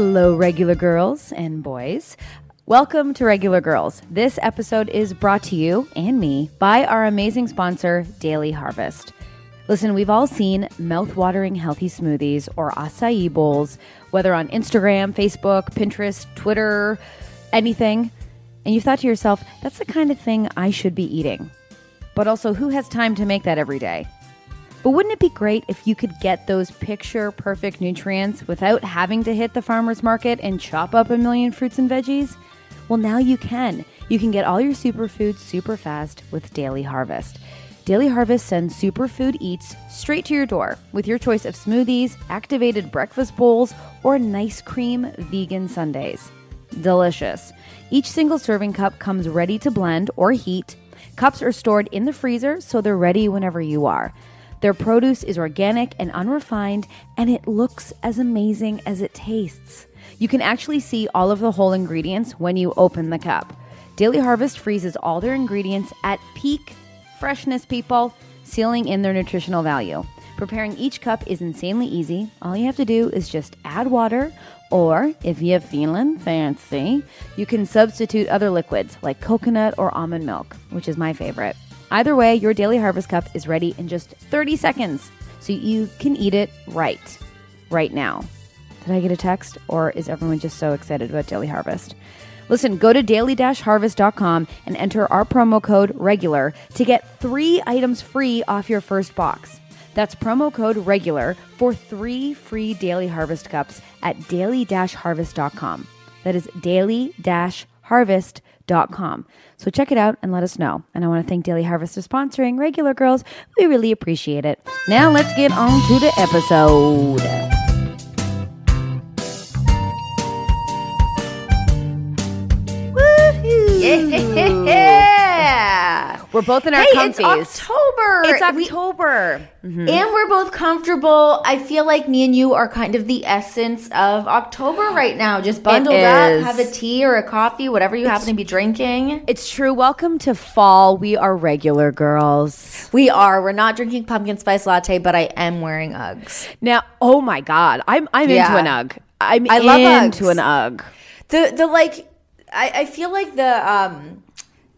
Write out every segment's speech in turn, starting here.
Hello, regular girls and boys. Welcome to Regular Girls. This episode is brought to you and me by our amazing sponsor, Daily Harvest. Listen, we've all seen mouth-watering healthy smoothies or acai bowls, whether on Instagram, Facebook, Pinterest, Twitter, anything. And you've thought to yourself, that's the kind of thing I should be eating. But also, who has time to make that every day? But wouldn't it be great if you could get those picture-perfect nutrients without having to hit the farmer's market and chop up a million fruits and veggies? Well, now you can. You can get all your superfoods super fast with Daily Harvest. Daily Harvest sends superfood eats straight to your door with your choice of smoothies, activated breakfast bowls, or nice cream vegan sundaes. Delicious. Each single serving cup comes ready to blend or heat. Cups are stored in the freezer, so they're ready whenever you are. Their produce is organic and unrefined, and it looks as amazing as it tastes. You can actually see all of the whole ingredients when you open the cup. Daily Harvest freezes all their ingredients at peak freshness, people, sealing in their nutritional value. Preparing each cup is insanely easy. All you have to do is just add water, or if you're feeling fancy, you can substitute other liquids like coconut or almond milk, which is my favorite. Either way, your Daily Harvest cup is ready in just 30 seconds, so you can eat it right now. Did I get a text, or is everyone just so excited about Daily Harvest? Listen, go to daily-harvest.com and enter our promo code REGULAR to get 3 items free off your first box. That's promo code REGULAR for 3 free Daily Harvest cups at daily-harvest.com. That is daily-harvest.com. So check it out and let us know. And I want to thank Daily Harvest for sponsoring Regular Girls. We really appreciate it. Now let's get on to the episode. Yeah. We're both in our comfies. It's October. It's October. And we're both comfortable. I feel like me and you are kind of the essence of October right now. Just bundled up, have a tea or a coffee, whatever you happen to be drinking. It's true. Welcome to fall. We are regular girls. We are. We're not drinking pumpkin spice latte, but I am wearing Uggs. Now, oh my God. I'm into an Ugg. I love into Uggs. an Ugg. I feel like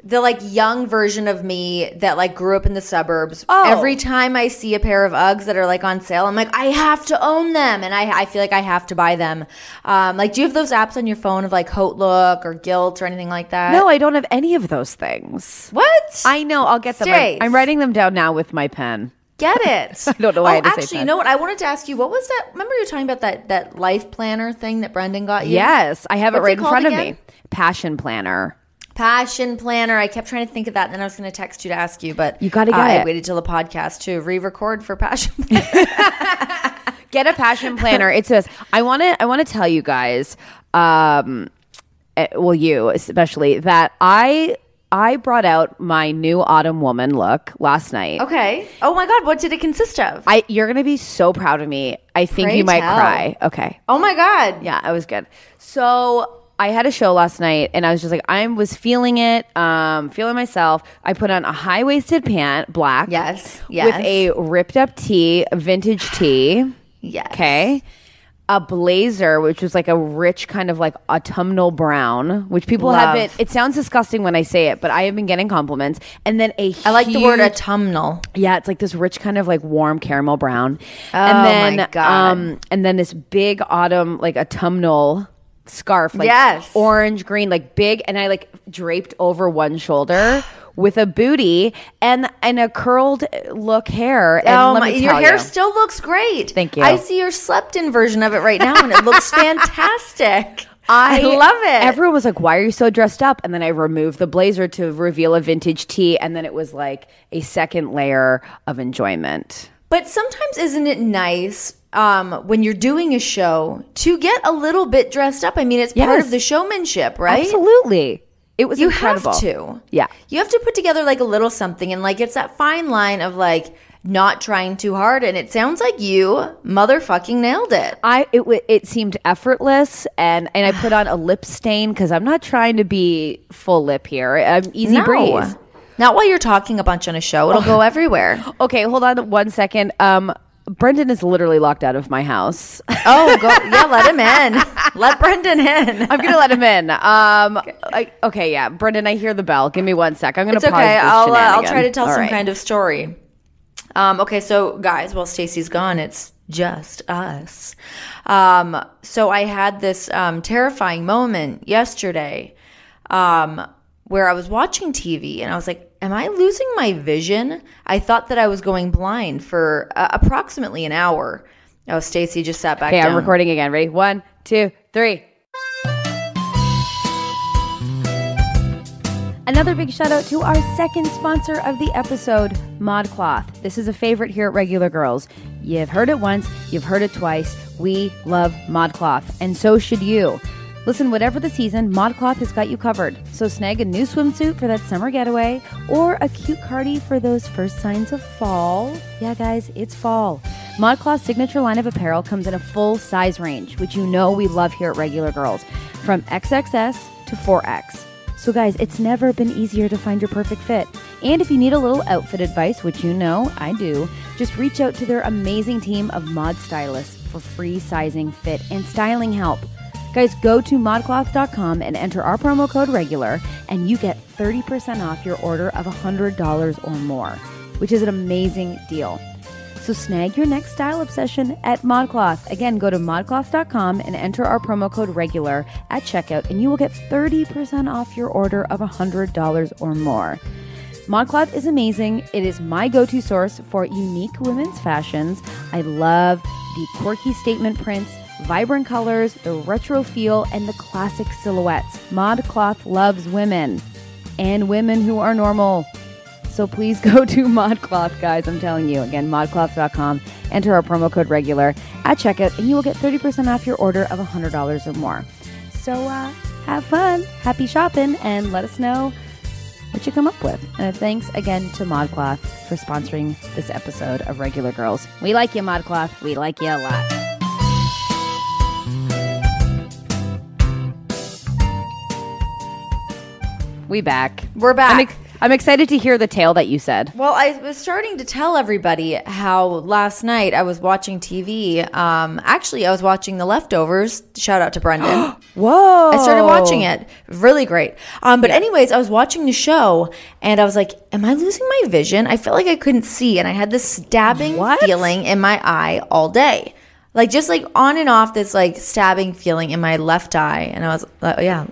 the like young version of me that like grew up in the suburbs. Oh. Every time I see a pair of Uggs that are like on sale, I'm like, I have to own them, and I feel like I have to buy them. Like, do you have those apps on your phone of like Hotelook or Gilt or anything like that? No, I don't have any of those things. What? I know. I'll get them. I'm writing them down now with my pen. Get it. I don't know why I had to say actually, pen. you know what? I wanted to ask you, what was that? Remember you were talking about that life planner thing that Brendan got you? Yes, I have it right in front of me. Passion Planner. Passion Planner. I kept trying to think of that, and then I was going to text you to ask you, but you got to get it. I waited till the podcast to re-record for Passion Planner. Get a Passion Planner. It says, I want to tell you guys, well, you especially, that I brought out my new Autumn Woman look last night. Okay. Oh my God, what did it consist of? You're going to be so proud of me. I think Pray you might tell. cry. Okay. Oh my God. Yeah, it was good. So I had a show last night, and I was just like, I was feeling it, feeling myself. I put on a high-waisted pant, black. Yes. With a ripped-up tee, a vintage tee. Yes. Okay. A blazer, which was like a rich kind of like autumnal brown, which people have been, it sounds disgusting when I say it, but I have been getting compliments. And then I like the word autumnal. Yeah, it's like this rich kind of like warm caramel brown. Oh and then, my God. And then this big autumn, like autumnal scarf, like orange, green, like big. And I like draped over one shoulder with a booty and a curled look hair. And let me tell your hair still looks great. Thank you. I see your slept-in version of it right now, and it looks fantastic. I love it. Everyone was like, why are you so dressed up? And then I removed the blazer to reveal a vintage tee, and then it was like a second layer of enjoyment. But sometimes isn't it nice when you're doing a show to get a little bit dressed up? I mean, it's part of the showmanship, right? Absolutely. It was incredible. You have to. Yeah. You have to put together like a little something, and like it's that fine line of like not trying too hard, and it sounds like you motherfucking nailed it. It seemed effortless, and I put on a lip stain because I'm not trying to be full lip here. I'm easy breeze. Not while you're talking a bunch on a show. It'll go everywhere. Okay, hold on 1 second. Brendan is literally locked out of my house. Oh, yeah, let him in. Let Brendan in. I'm gonna let him in. Okay, yeah, Brendan, I hear the bell. Give me 1 sec. I'm gonna It's pause okay. this I'll try to tell All some right. kind of story. Okay, so guys, while Stacey's gone, it's just us. So I had this terrifying moment yesterday where I was watching TV and I was like, am I losing my vision? I thought that I was going blind for approximately an hour. Oh, Stacey just sat back down. Okay, I'm recording again. Ready? 1, 2, 3. Another big shout out to our second sponsor of the episode, ModCloth. This is a favorite here at Regular Girls. You've heard it once, you've heard it twice. We love ModCloth, and so should you. Listen, whatever the season, ModCloth has got you covered. So snag a new swimsuit for that summer getaway or a cute cardi for those first signs of fall. Yeah, guys, it's fall. ModCloth's signature line of apparel comes in a full size range, which you know we love here at Regular Girls, from XXS to 4X. So guys, it's never been easier to find your perfect fit. And if you need a little outfit advice, which you know I do, just reach out to their amazing team of mod stylists for free sizing, fit, and styling help. Guys, go to modcloth.com and enter our promo code REGULAR, and you get 30% off your order of $100 or more, which is an amazing deal. So snag your next style obsession at ModCloth. Again, go to modcloth.com and enter our promo code REGULAR at checkout, and you will get 30% off your order of $100 or more. ModCloth is amazing. It is my go-to source for unique women's fashions. I love the quirky statement prints, vibrant colors, the retro feel, and the classic silhouettes. ModCloth loves women and women who are normal. So please go to ModCloth, guys. I'm telling you. Again, modcloth.com. Enter our promo code REGULAR at checkout, and you will get 30% off your order of $100 or more. So have fun, happy shopping, and let us know what you come up with. And thanks again to ModCloth for sponsoring this episode of Regular Girls. We like you, ModCloth. We like you a lot. We're back. I'm excited to hear the tale that you said. Well, I was starting to tell everybody how last night I was watching TV. Actually, I was watching The Leftovers. Shout out to Brendan. Whoa. I started watching it. Really great. But anyways, I was watching the show and I was like, am I losing my vision? I felt like I couldn't see. And I had this stabbing feeling in my eye all day. Like just like on and off this like stabbing feeling in my left eye. And I was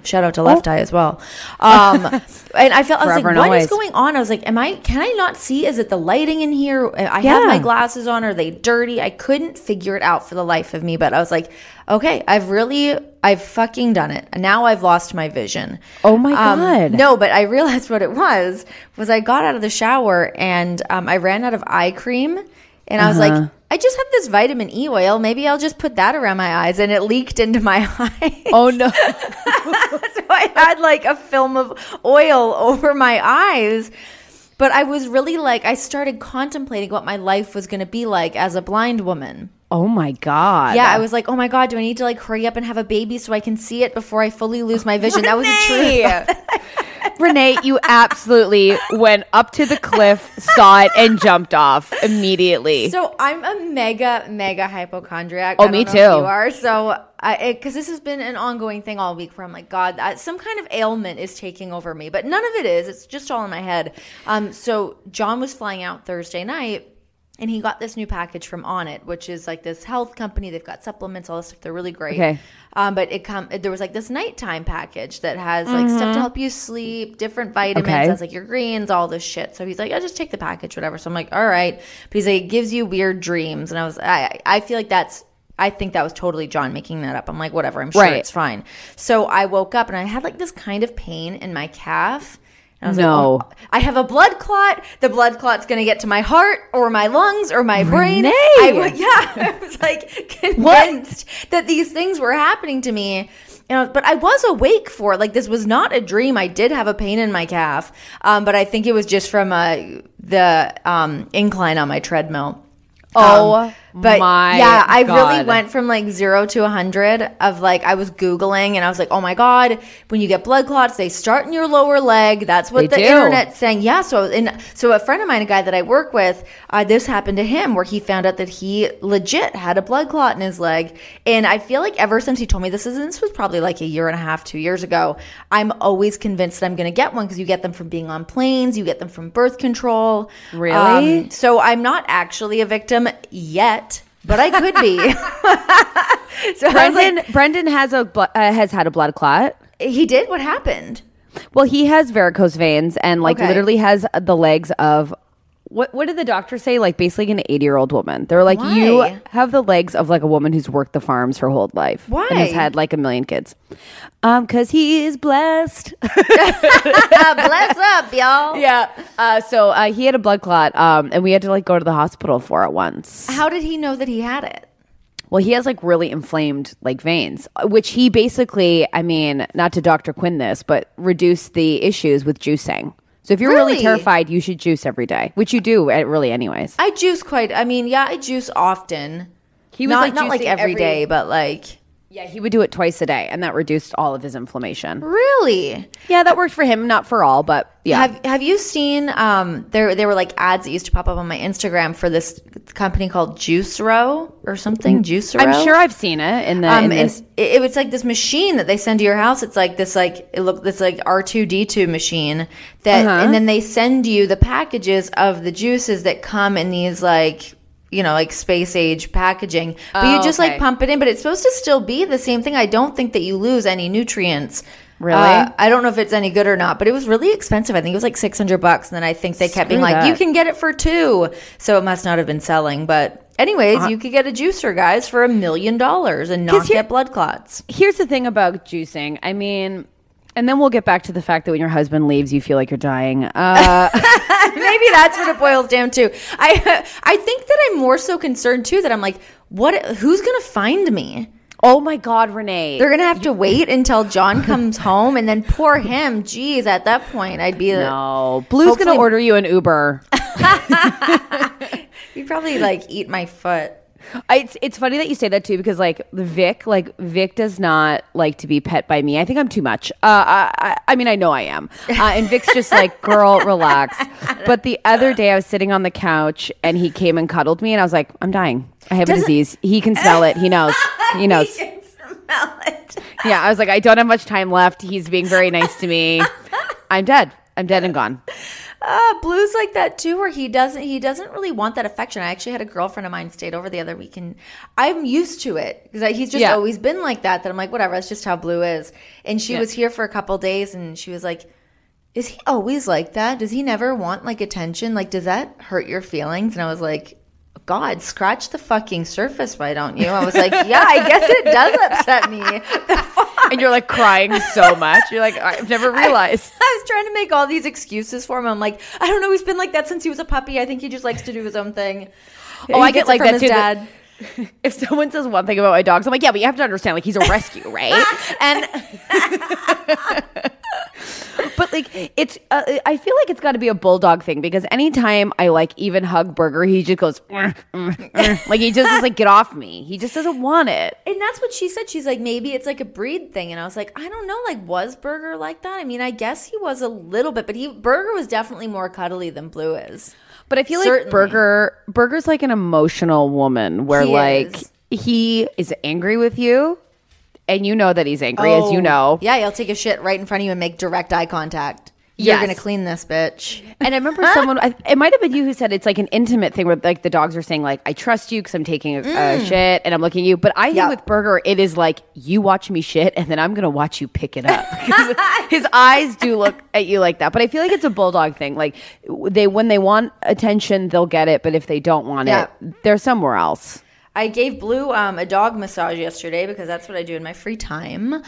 shout out to left eye as well. And I was like, what is going on? I was like, can I not see? Is it the lighting in here? I have my glasses on. Are they dirty? I couldn't figure it out for the life of me. But I was like, okay, I've fucking done it. And now I've lost my vision. Oh my God. No, but I realized what it was I got out of the shower and I ran out of eye cream. And I was like, I just have this vitamin E oil. Maybe I'll just put that around my eyes. And it leaked into my eye. Oh, no. So I had like a film of oil over my eyes. But I was really like, I started contemplating what my life was going to be like as a blind woman. Oh my God. Yeah, I was like, oh my God, do I need to like hurry up and have a baby so I can see it before I fully lose my vision? That was the truth. Renee, you absolutely went up to the cliff, saw it, and jumped off immediately. So I'm a mega hypochondriac. Oh, me too. You are. So because this has been an ongoing thing all week where I'm like, God, some kind of ailment is taking over me. But none of it is. It's just all in my head. So John was flying out Thursday night. And he got this new package from Onnit, which is like this health company. They've got supplements, all this stuff. They're really great. Okay. But there was like this nighttime package that has like stuff to help you sleep, different vitamins, has like your greens, all this shit. So he's like, just take the package, whatever. So I'm like, all right. But he's like, it gives you weird dreams. And I feel like I think that was totally John making that up. I'm like, whatever. I'm sure it's fine. So I woke up and I had like this kind of pain in my calf. And I was like, oh, I have a blood clot. The blood clot's going to get to my heart or my lungs or my brain. I was like convinced that these things were happening to me. But I was awake for it. Like this was not a dream. I did have a pain in my calf. But I think it was just from the incline on my treadmill. But I God. really went from like 0 to 100 of like, I was Googling and I was like, oh my God, when you get blood clots, they start in your lower leg. That's what the internet's saying. Yeah. So a friend of mine, a guy that I work with, this happened to him where he found out that he legit had a blood clot in his leg. And I feel like ever since he told me this was probably like a year and a half, 2 years ago, I'm always convinced that I'm going to get one because you get them from being on planes, you get them from birth control. Really? So I'm not actually a victim yet. But I could be. So Brendan has had a blood clot. He did? What happened? Well, he has varicose veins and literally has the legs of what did the doctor say? Like basically an 80-year-old woman. They're like, Why? you have the legs of like a woman who's worked the farms her whole life. Why? And has had like a million kids. Because he is blessed. Bless up, y'all. Yeah. So he had a blood clot and we had to like go to the hospital for it once. How did he know that he had it? Well, he has like really inflamed like veins, which he basically, I mean, not to Dr. Quinn this, but reduce the issues with juicing. So if you're really terrified, you should juice every day, which you do really anyways. I juice I juice often. He was not like every day, but like... Yeah, he would do it twice a day, and that reduced all of his inflammation. Really? Yeah, that worked for him, not for all, but yeah. Have you seen, there were like ads that used to pop up on my Instagram for this company called Juice Row or something? Juice Row? I'm sure I've seen it in this. It was like this machine that they send to your house. It's like this this R2D2 machine that, and then they send you the packages of the juices that come in these like space age packaging, but you just like pump it in, but it's supposed to still be the same thing. I don't think that you lose any nutrients. Really? I don't know if it's any good or not, but it was really expensive. I think it was like $600. And then I think they kept being like, you can get it for $2. So it must not have been selling. But anyways, you could get a juicer, guys, for $1 million and not get blood clots. Here's the thing about juicing. I mean, and then we'll get back to the fact that when your husband leaves, you feel like you're dying. Maybe that's what it boils down to. I think that I'm more so concerned too that I'm like, who's going to find me? Oh my God, Renee. They're going to have to wait until John comes home and then poor him. Geez, at that point, I'd be no. Blue's going to order you an Uber. You'd probably like eat my foot. It's funny that you say that too, because Vic does not like to be pet by me. I think I'm too much. I mean, I know I am. And Vic's just like, girl, relax. But the other day I was sitting on the couch and he came and cuddled me and I was like, I'm dying. I have a disease. He can smell it. He knows. He knows. He can smell it. Yeah, I was like, I don't have much time left. He's being very nice to me. I'm dead. I'm dead and gone. Blue's like that too, where he doesn't really want that affection. I actually had a girlfriend of mine stayed over the other week, and I'm used to it because he's just always been like that. That I'm like, whatever, that's just how Blue is. And she was here for a couple days, and she was like, "Is he always like that? Does he never want like attention? Like, does that hurt your feelings?" And I was like, God, scratch the fucking surface, why don't you? I was like, yeah, I guess it does upset me. And you're like crying so much. You're like, I've never realized. I was trying to make all these excuses for him. I'm like, I don't know. He's been like that since he was a puppy. I think he just likes to do his own thing. Oh, I get like that his too. Dad. If someone says one thing about my dogs, I'm like, yeah, but you have to understand, like, he's a rescue, right? And but like, it's I feel like it's got to be a bulldog thing, because anytime I like even hug Burger, he just goes like he just is like, get off me. He just doesn't want it. And that's what she said. She's like, maybe it's like a breed thing. And I was like, I don't know. Like, was Burger like that? I mean, I guess he was a little bit, but Burger was definitely more cuddly than Blue is. But I feel like Burger's like an emotional woman where he is angry with you and you know that he's angry, as you know. Yeah, he'll take a shit right in front of you and make direct eye contact. You're going to clean this, bitch. And I remember it might have been you who said it's like an intimate thing where like the dogs are saying like, I trust you because I'm taking a shit and I'm looking at you. But I think with Burger, it is like, you watch me shit and then I'm going to watch you pick it up. His eyes do look at you like that. But I feel like it's a bulldog thing. Like when they want attention, they'll get it. But if they don't want it, they're somewhere else. I gave Blue a dog massage yesterday because that's what I do in my free time.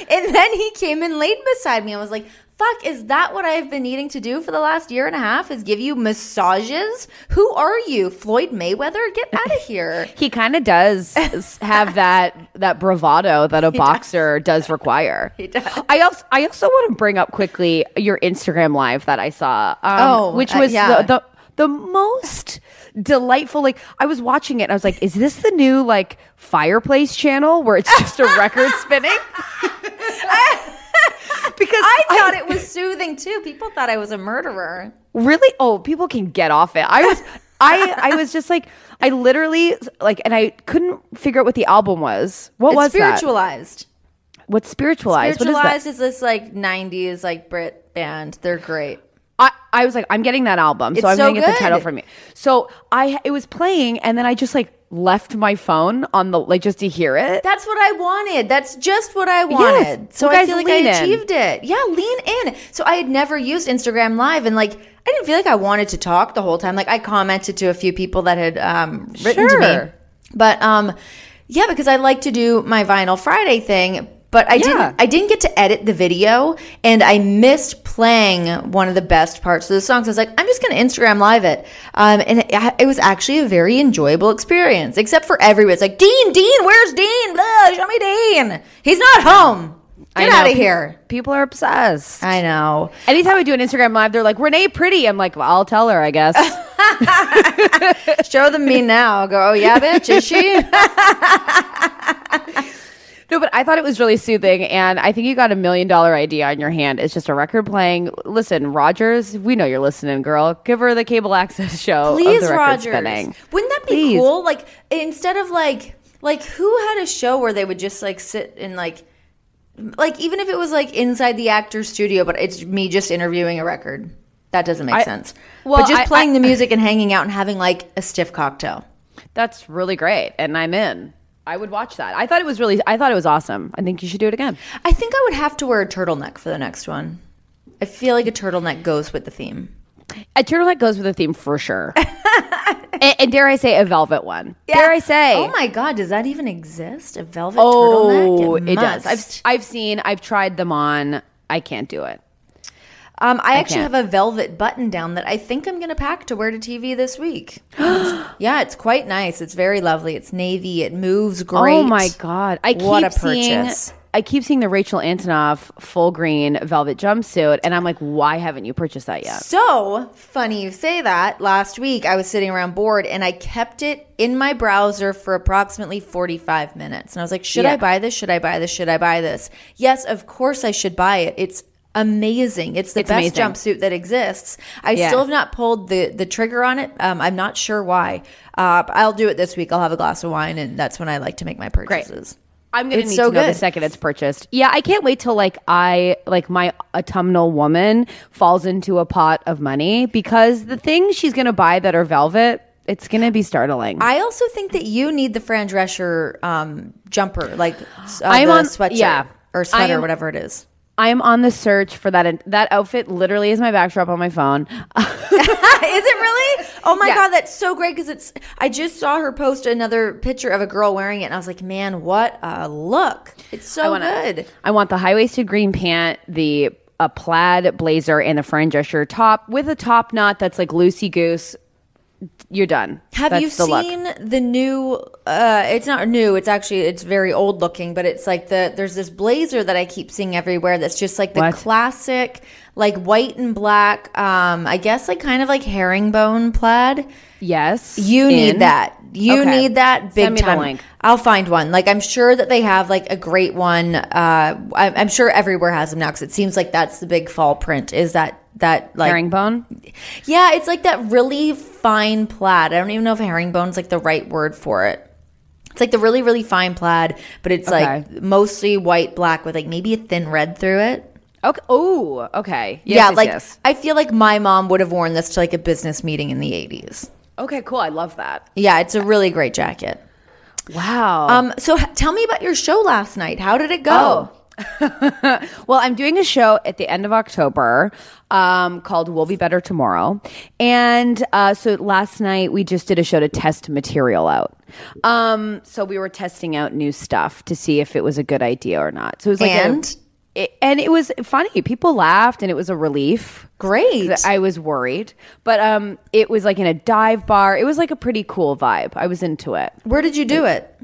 And then he came and laid beside me. I was like, fuck, is that what I've been needing to do for the last year and a half, is give you massages? Who are you, Floyd Mayweather? Get out of here. He kind of does have that bravado that a boxer does require. He does. I also want to bring up quickly your Instagram live that I saw, which was the most delightful. Like, I was watching it and I was like, is this the new like fireplace channel where it's just a record spinning? Because I thought it was soothing too. People thought I was a murderer. Really? Oh, people can get off it. I was just like, I literally like, and I couldn't figure out what the album was. What was Spiritualized. that? What's Spiritualized? Spiritualized is this like 90s like Brit band. They're great. I was like, I'm getting that album, so I'm going to get the title from you. So it was playing, and then I just like left my phone on the like just to hear it. That's what I wanted. That's just what I wanted. Yes. So Well, I feel like I lean in. achieved it. Yeah, lean in. So I had never used Instagram Live, and like I didn't feel like I wanted to talk the whole time. Like I commented to a few people that had written to me, but yeah, because I like to do my Vinyl Friday thing. But I didn't get to edit the video, and I missed playing one of the best parts of the song. So I was like, I'm just going to Instagram Live it. And it was actually a very enjoyable experience, except for everybody. It's like, Dean, where's Dean? Blah, show me Dean. He's not home. Get out of here. People are obsessed. I know. Anytime I do an Instagram Live, they're like, Renee pretty. I'm like, well, I'll tell her, I guess. Show them me now. I'll go, oh yeah, bitch, is she? No, but I thought it was really soothing, and I think you got $1 million idea on your hand. It's just a record playing. Listen, Rogers, we know you're listening, girl. Give her the cable access show. Please, of the record Rogers. spinning. Wouldn't that be cool? Like instead of like who had a show where they would just like sit and like even if it was like inside the actor's studio, but it's me just interviewing a record. That doesn't make sense. Well, but just playing the music and hanging out and having like a stiff cocktail. That's really great, and I'm in. I would watch that. I thought it was awesome. I think you should do it again. I think I would have to wear a turtleneck for the next one. I feel like a turtleneck goes with the theme. A turtleneck goes with the theme for sure. and dare I say a velvet one. Yeah. Dare I say. Oh my God, does that even exist? A velvet turtleneck? Oh, it does. I've tried them on. I can't do it. I actually have a velvet button down that I think I'm going to pack to wear to TV this week. Yeah, it's quite nice. It's very lovely. It's navy. It moves great. Oh my God. I keep seeing the Rachel Antonoff full green velvet jumpsuit, and I'm like, why haven't you purchased that yet? So funny you say that. Last week, I was sitting around bored, and I kept it in my browser for approximately 45 minutes. And I was like, should I buy this? Should I buy this? Should I buy this? Yes, of course I should buy it. It's amazing. It's the best jumpsuit that exists. I still have not pulled the trigger on it. I'm not sure why. I'll do it this week. I'll have a glass of wine, and that's when I like to make my purchases. Great. I'm going to need to know the second it's purchased. Yeah, I can't wait till my autumnal woman falls into a pot of money, because the things she's going to buy that are velvet, it's going to be startling. I also think that you need the Fran Drescher jumper, like I'm on sweatshirt or sweater, whatever it is. I am on the search for that. That outfit literally is my backdrop on my phone. Is it really? Oh my God, that's so great, because I just saw her post another picture of a girl wearing it, and I was like, man, what a look. It's so good. I want the high-waisted green pant, a plaid blazer, and the Fran Drescher top with a top knot that's like loosey-goose. You're done. Have you seen the new it's not new, it's very old looking, but it's like there's this blazer that I keep seeing everywhere that's just like the classic like white and black, I guess like kind of like herringbone plaid. Yes. You need that. You need that big Send me time. the link. I'll find one. Like I'm sure that they have like a great one. I'm sure everywhere has them now, because it seems like that's the big fall print, is that like herringbone. Yeah, it's like that really fine plaid. I don't even know if herringbone is like the right word for it. It's like the really, really fine plaid, but it's like mostly white, black with like maybe a thin red through it. Okay. Oh, okay. Yes, I feel like my mom would have worn this to like a business meeting in the 80s. Okay, cool. I love that. Yeah, it's a really great jacket. Wow. So tell me about your show last night. How did it go? Well, I'm doing a show at the end of October called We'll Be Better Tomorrow. And so last night we just did a show to test material out. So we were testing out new stuff to see if it was a good idea or not. So it was like and it was funny. People laughed, and it was a relief. Great. I was worried. But it was like in a dive bar. It was like a pretty cool vibe. I was into it. Where did you do it?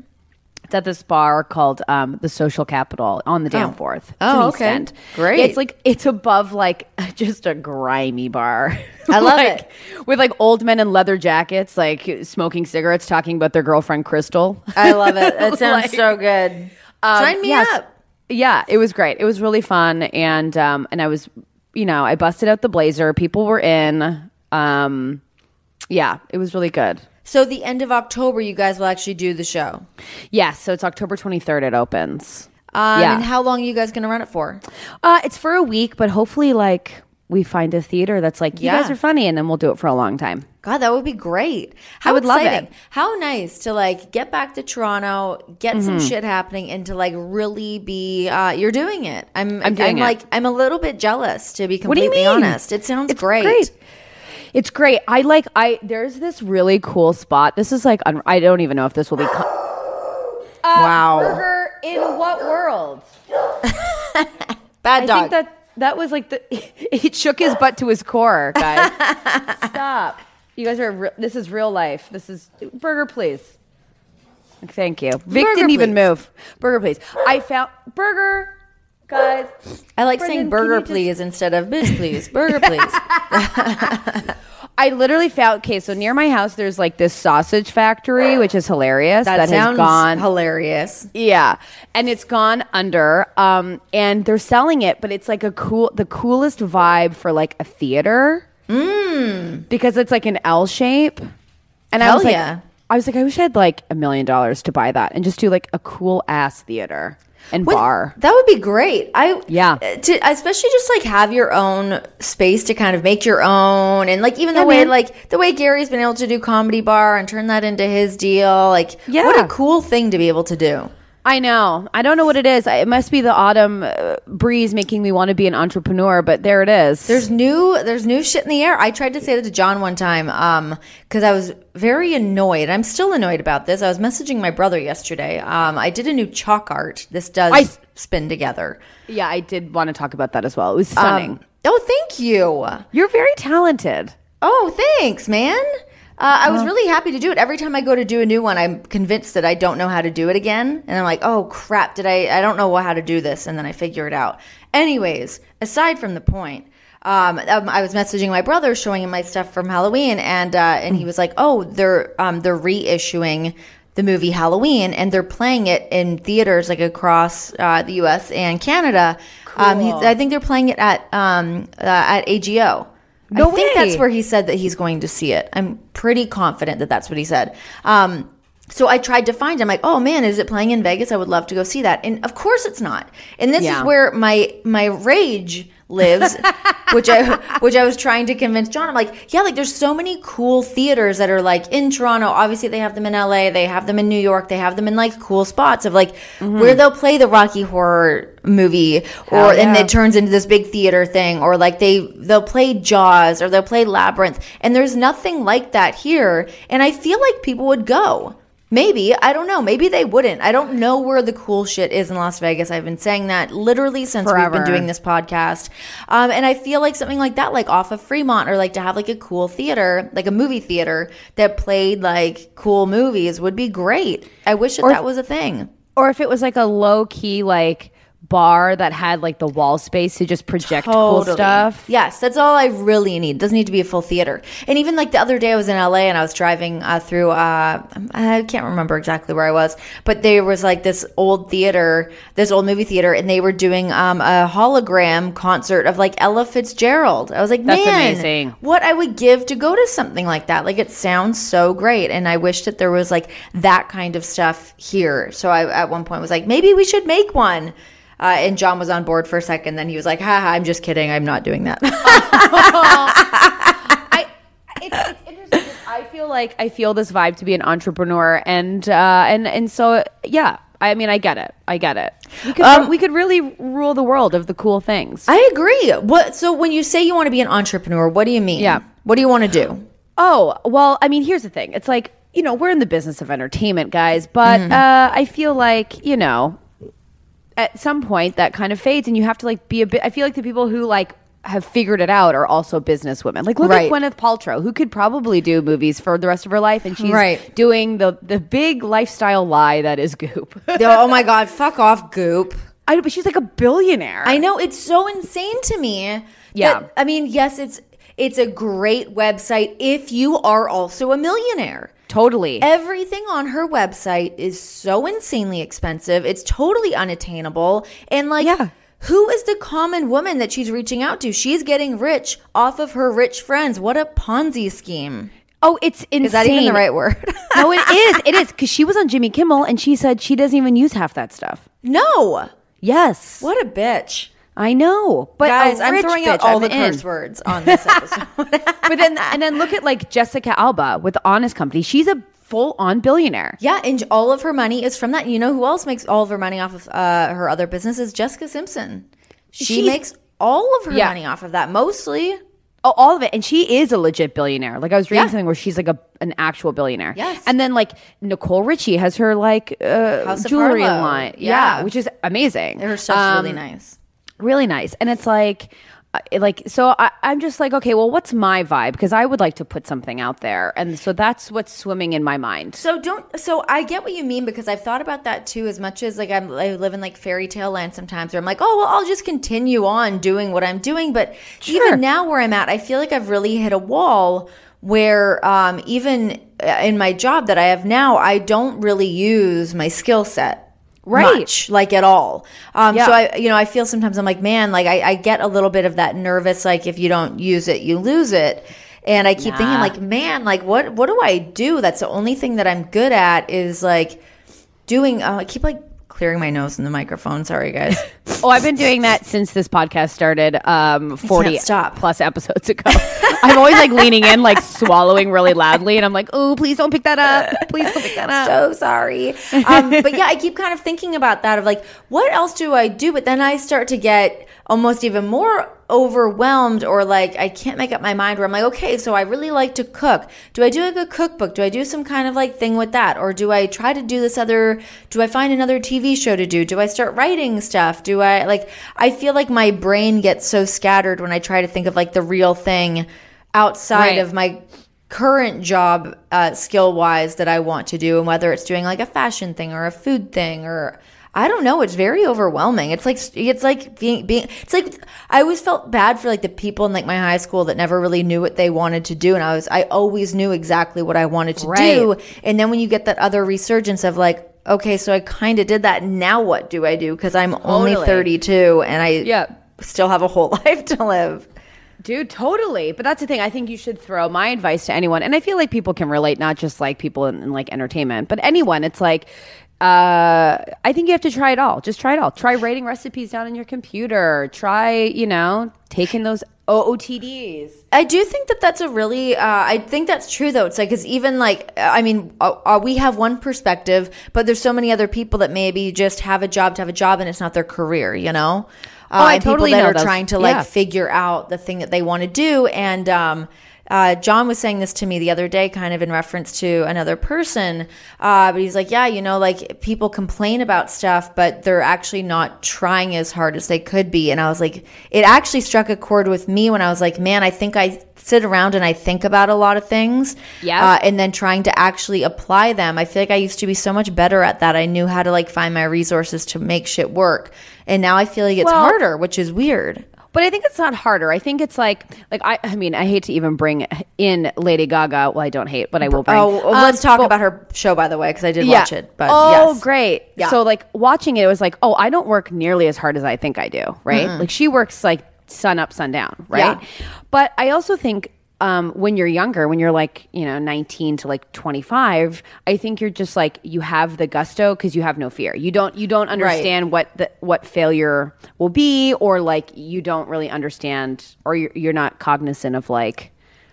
It's at this bar called the Social Capital on the Danforth. Oh, okay. End. Great. It's like it's above like just a grimy bar. I love it. With like old men in leather jackets, like smoking cigarettes, talking about their girlfriend Crystal. I love it. It sounds so good. Sign me up. Yeah, it was great. It was really fun, and I was, I busted out the blazer. People were in. Yeah, it was really good. So the end of October, you guys will actually do the show. Yes, so it's October 23rd. It opens. And how long are you guys going to run it for? It's for a week, but hopefully, like, we find a theater that's like, you guys are funny, and then we'll do it for a long time. God, that would be great. I would love it. How nice to like get back to Toronto, get some shit happening, and to like really be. You're doing it. I'm doing it. Like I'm a little bit jealous, to be completely honest. It sounds great. It's great. There's this really cool spot. This is like, I don't even know if this will be. Wow. Burger in what world? Bad dog. I think that was like he shook his butt to his core, guys. Stop. You guys this is real life. This is Burger, please. Thank you. Vic didn't even move. Burger, please. I found Burger. Guys, I like saying burger please instead of bitch please. Burger please. I literally found, okay, so near my house there's like this sausage factory, which is hilarious. That sounds has gone hilarious. Yeah. And it's gone under. And they're selling it, but it's like the coolest vibe for like a theater. Because it's like an L shape. And I was like, I wish I had like $1 million to buy that and just do like a cool ass theater. And bar. That would be great. Especially just like have your own space to kind of make your own, and like even the way Gary's been able to do comedy bar and turn that into his deal. Like, what a cool thing to be able to do. I know. I don't know what it is. It must be the autumn breeze making me want to be an entrepreneur, but there it is. There's new shit in the air. I tried to say that to John one time because I was very annoyed. I'm still annoyed about this. I was messaging my brother yesterday. I did a new chalk art. This does spin together. Yeah, I did want to talk about that as well. It was stunning. Thank you. You're very talented. Oh, thanks, man. I was really happy to do it. Every time I go to do a new one, I'm convinced that I don't know how to do it again. And I'm like, oh, crap, I don't know how to do this. And then I figure it out. Anyways, aside from the point, I was messaging my brother, showing him my stuff from Halloween. And he was like, oh, they're reissuing the movie Halloween, and they're playing it in theaters like across the U.S. and Canada. Cool. I think they're playing it at AGO. I think that's where he said that he's going to see it. I'm pretty confident that that's what he said. So I tried to find him. Like, oh man, is it playing in Vegas? I would love to go see that. And of course it's not. And this is where my rage lives, which I was trying to convince John. I'm like, yeah, like there's so many cool theaters that are like in Toronto. Obviously they have them in LA, they have them in New York, they have them in like cool spots of like where they'll play the Rocky Horror movie and it turns into this big theater thing, or like they'll play Jaws or they'll play Labyrinth, and there's nothing like that here. And I feel like people would go. Maybe. I don't know. Maybe they wouldn't. I don't know where the cool shit is in Las Vegas. I've been saying that literally since we've been doing this podcast. And I feel like something like that, like off of Fremont, or like to have like a cool theater, like a movie theater that played like cool movies would be great. I wish that was a thing. Or if it was like a low key, like bar that had like the wall space to just project cool stuff. Yes, that's all I really need. It doesn't need to be a full theater. And even like the other day I was in LA and I was driving through I can't remember exactly where I was, but there was like this old movie theater, and they were doing a hologram concert of like Ella Fitzgerald. I was like, that's amazing. What I would give to go to something like that. Like it sounds so great, and I wish that there was like that kind of stuff here. So I at one point was like, maybe we should make one. And John was on board for a second. Then he was like, haha, I'm just kidding. I'm not doing that. It's interesting. I feel this vibe to be an entrepreneur. And so, yeah, I mean, I get it. We could really rule the world of the cool things. I agree. So when you say you want to be an entrepreneur, what do you mean? Yeah. What do you want to do? Oh, well, I mean, here's the thing. It's like, we're in the business of entertainment, guys. But I feel like, at some point that kind of fades, and you have to like be a bit. I feel like the people who like have figured it out are also business women. Like, look at Gwyneth Paltrow, who could probably do movies for the rest of her life, and she's doing the big lifestyle lie that is Goop. Oh my God, fuck off, Goop. But she's like a billionaire. I know, it's so insane to me. Yeah. That, I mean, yes, it's a great website if you are also a millionaire. Totally. Everything on her website is so insanely expensive. It's totally unattainable. And like, who is the common woman that she's reaching out to? She's getting rich off of her rich friends. What a Ponzi scheme. Oh, it's insane. Is that even the right word? No, it is. It is. Because she was on Jimmy Kimmel and she said she doesn't even use half that stuff. No. Yes. What a bitch. I know, but guys, I'm throwing out all the curse words on this episode. But then look at like Jessica Alba with the Honest Company. She's a full-on billionaire. Yeah, and all of her money is from that. You know who else makes all of her money off of her other businesses? Jessica Simpson. She makes all of her money off of that, mostly. Oh, all of it. And she is a legit billionaire. Like I was reading something where she's like an actual billionaire. Yes. And then like Nicole Richie has her like jewelry line. Yeah, which is amazing. Her stuff's really nice. Really nice. And it's like so I'm just like, okay, well, what's my vibe? Because I would like to put something out there. And so that's what's swimming in my mind. So I get what you mean, because I've thought about that too, as much as like I live in like fairy tale land sometimes where I'm like, oh, well, I'll just continue on doing what I'm doing. But even now where I'm at, I feel like I've really hit a wall where even in my job that I have now, I don't really use my skill set. Much, like at all. So I feel sometimes I'm like, man, like I get a little bit of that nervous, like if you don't use it, you lose it. And I keep thinking like, man, like what do I do? That's the only thing that I'm good at is like doing, I keep like clearing my nose in the microphone. Sorry, guys. Oh, I've been doing that since this podcast started 40 plus episodes ago. I'm always like leaning in, like swallowing really loudly. And I'm like, oh, please don't pick that up. Please don't pick that up. So sorry. But yeah, I keep kind of thinking about that of like, what else do I do? But then I start to get almost even more overwhelmed, or like I can't make up my mind, where I'm like, okay, so I really like to cook. Do I do like a cookbook? Do I do some kind of like thing with that? Or do I try to do do I find another TV show to do? Do I start writing stuff? I feel like my brain gets so scattered when I try to think of like the real thing outside of my current job skill wise that I want to do, and whether it's doing like a fashion thing or a food thing, or I don't know. It's very overwhelming. It's like being I always felt bad for like the people in like my high school that never really knew what they wanted to do. And I always knew exactly what I wanted to do. And then when you get that other resurgence of like, okay, so I kind of did that. Now what do I do? Because I'm only 32 and I still have a whole life to live. Dude, totally. But that's the thing. I think you should throw my advice to anyone. And I feel like people can relate, not just like people in like entertainment, but anyone. It's like, I think you have to try it all. Just try it all. Try writing recipes down on your computer. Try, taking those OOTDs. I do think that that's a really, I think that's true though. It's like, cause even like, I mean, we have one perspective, but there's so many other people that maybe just have a job to have a job and it's not their career, I totally people that know are those. trying to like figure out the thing that they want to do. And, John was saying this to me the other day, kind of in reference to another person. But he's like, like people complain about stuff, but they're actually not trying as hard as they could be. And I was like, it actually struck a chord with me when I was like, man, I think I sit around and I think about a lot of things. And then trying to actually apply them. I feel like I used to be so much better at that. I knew how to like find my resources to make shit work. And now I feel like it's harder, which is weird. But I think it's not harder. I think it's like I mean, I hate to even bring in Lady Gaga. Well, I don't hate, but I will bring. Let's talk about her show, by the way, because I did watch it. But great. Yeah. So like watching it was like, I don't work nearly as hard as I think I do, right? Mm-hmm. Like she works like sun up, sun down, right? Yeah. But I also think when you're younger, when you're like, 19 to like 25, I think you're just like, you have the gusto because you have no fear. You don't understand what failure will be, or like you don't really understand, or you're not cognizant of like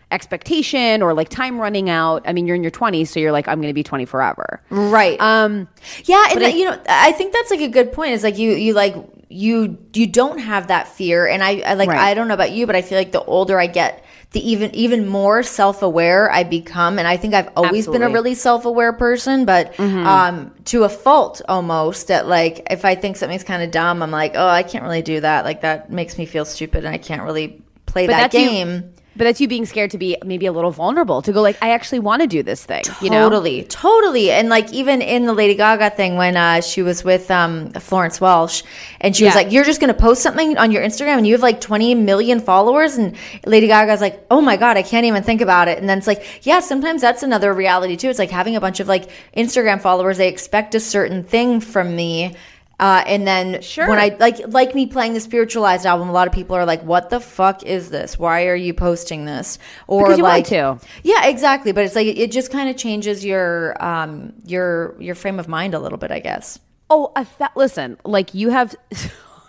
expectation or like time running out. I mean, you're in your 20s, so you're like, I'm going to be 20 forever. Right. And I think that's like a good point. Is like you don't have that fear. And I don't know about you, but I feel like the older I get, the even more self-aware I become. And I think I've always been a really self-aware person, but to a fault almost, that like if I think something's kind of dumb, I'm like, oh, I can't really do that. Like that makes me feel stupid and I can't really play that game. But that's you being scared to be maybe a little vulnerable, to go like, I actually want to do this thing. Totally. And like even in the Lady Gaga thing, when she was with Florence Welch, and she was like, you're just going to post something on your Instagram and you have like 20 million followers. And Lady Gaga's like, oh my God, I can't even think about it. And then it's like, yeah, sometimes that's another reality too. It's like having a bunch of like Instagram followers, they expect a certain thing from me. And then when I like me playing the Spiritualized album, a lot of people are like, what the fuck is this? Why are you posting this? Or because you like, want to. Yeah, exactly. But it's like, it just kind of changes your frame of mind a little bit, I guess. Oh, listen, like you have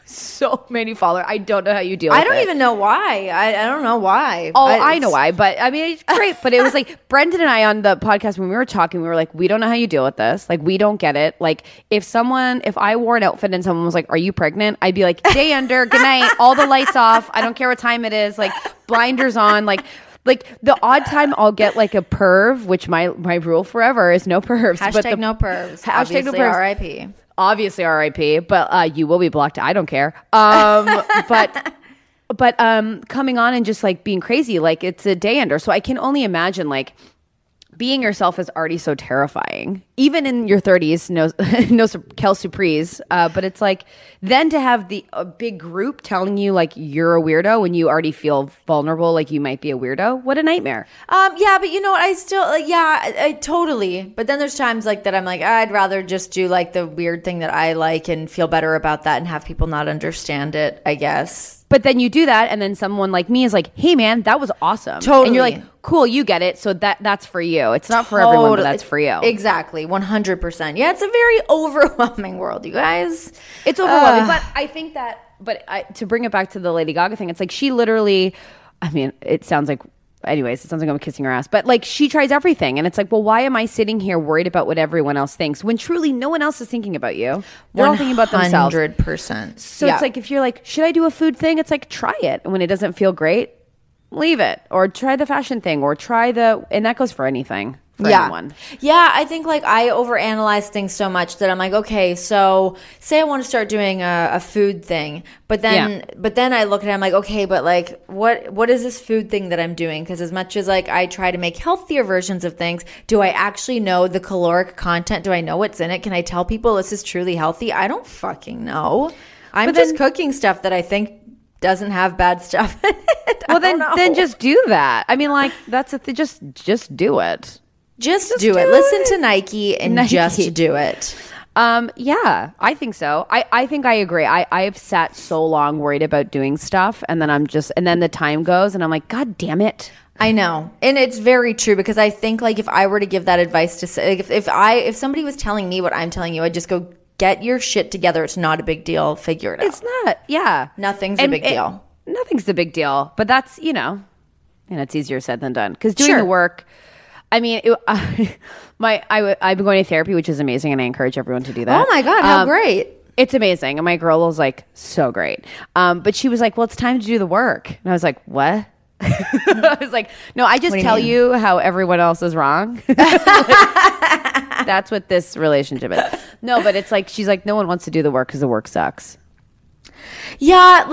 so many followers. I don't know how you deal with it. I don't even know why. I don't know why. Oh, I know why. But I mean, it's great. But it was like Brendan and I on the podcast, when we were talking, we were like, we don't know how you deal with this. Like, we don't get it. Like, if I wore an outfit and someone was like, are you pregnant? I'd be like, day under, good night, all the lights off. I don't care what time it is. Like, blinders on. Like the odd time I'll get like a perv, which my rule forever is no pervs. Hashtag no pervs. Hashtag no pervs. R.I.P. Obviously RIP, but you will be blocked. I don't care. But coming on and just like being crazy, like it's a day ender. So I can only imagine like being yourself is already so terrifying. Even in your 30s, no quelle surprise. But it's like then to have a big group telling you like you're a weirdo when you already feel vulnerable, like you might be a weirdo. What a nightmare. Yeah, but you know what? I still I totally. But then there's times like that I'm like, I'd rather just do like the weird thing that I like and feel better about that and have people not understand it, I guess. But then you do that, and then someone like me is like, hey, man, that was awesome. Totally. And you're like, cool, you get it. So that's for you. It's not for everyone, but that's for you. Exactly. 100%. Yeah, it's a very overwhelming world, you guys. It's overwhelming. But I think to bring it back to the Lady Gaga thing, it's like she literally, I mean, it sounds like I'm kissing her ass. But like she tries everything. And it's like, well, why am I sitting here worried about what everyone else thinks when truly no one else is thinking about you? They're all thinking about themselves. 100%. So it's like, if you're like, should I do a food thing? It's like, try it. And when it doesn't feel great, leave it. Or try the fashion thing. Or and that goes for anything. Anyone. Yeah, I think like I overanalyze things so much that I'm like, okay, so say I want to start doing a food thing, but then I look at it, I'm like, okay, but like what is this food thing that I'm doing? Because as much as like I try to make healthier versions of things, do I actually know the caloric content? Do I know what's in it? Can I tell people this is truly healthy? I don't fucking know. I'm just cooking stuff that I think doesn't have bad stuff in it. Well, then just do that. I mean, like that's just do it. Just do it. Listen to Nike and just do it. Yeah, I think so. I think I agree. I've sat so long worried about doing stuff, and then and then the time goes and I'm like, God damn it. I know. And it's very true, because I think like if I were to give that advice to say, like, if somebody was telling me what I'm telling you, I'd just go get your shit together. It's not a big deal. Figure it out. It's not. Yeah. Nothing's a big deal. Nothing's a big deal, but that's, it's easier said than done, because doing the work, I mean, I've been going to therapy, which is amazing, and I encourage everyone to do that. Oh my God, how great. It's amazing. And my girl was like, so great. But she was like, well, it's time to do the work. And I was like, what? I was like, no, I just tell you how everyone else is wrong. That's what this relationship is. No, but it's like, she's like, no one wants to do the work because the work sucks. Yeah,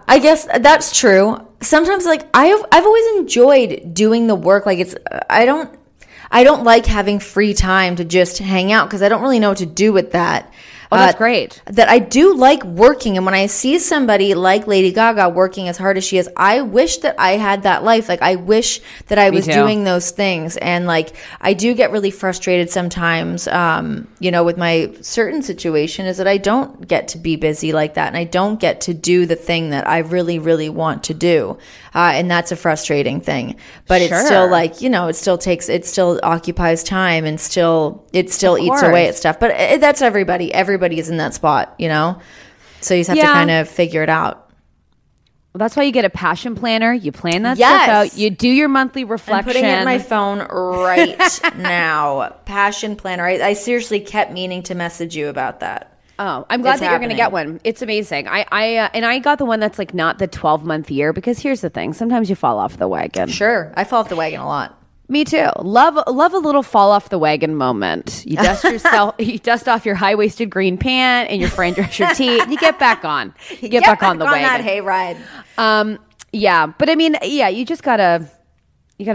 I guess that's true. Sometimes like I've always enjoyed doing the work. Like I don't like having free time to just hang out, because I don't really know what to do with that. Oh, that's great. That I do like working. And when I see somebody like Lady Gaga working as hard as she is, I wish that I had that life. Like, I wish that I was doing those things. And like, I do get really frustrated sometimes, with my certain situation, is that I don't get to be busy like that. And I don't get to do the thing that I really, really want to do. And that's a frustrating thing. But it's still like, it still occupies time, and it still eats away at stuff. But that's everybody. Everybody is in that spot, So you just have to kind of figure it out. Well, that's why you get a passion planner. You plan that stuff out. You do your monthly reflection. I'm putting it in my phone right now. Passion planner. I seriously kept meaning to message you about that. Oh, I'm glad that you're going to get one. It's amazing. I got the one that's like not the 12-month year, because here's the thing. Sometimes you fall off the wagon. Sure. I fall off the wagon a lot. Me too. Love a little fall off the wagon moment. You dust yourself, you dust off your high-waisted green pant and your Fran Drescher tee. You get back on. You get back on the wagon. That hayride. Yeah, but I mean, yeah, you gotta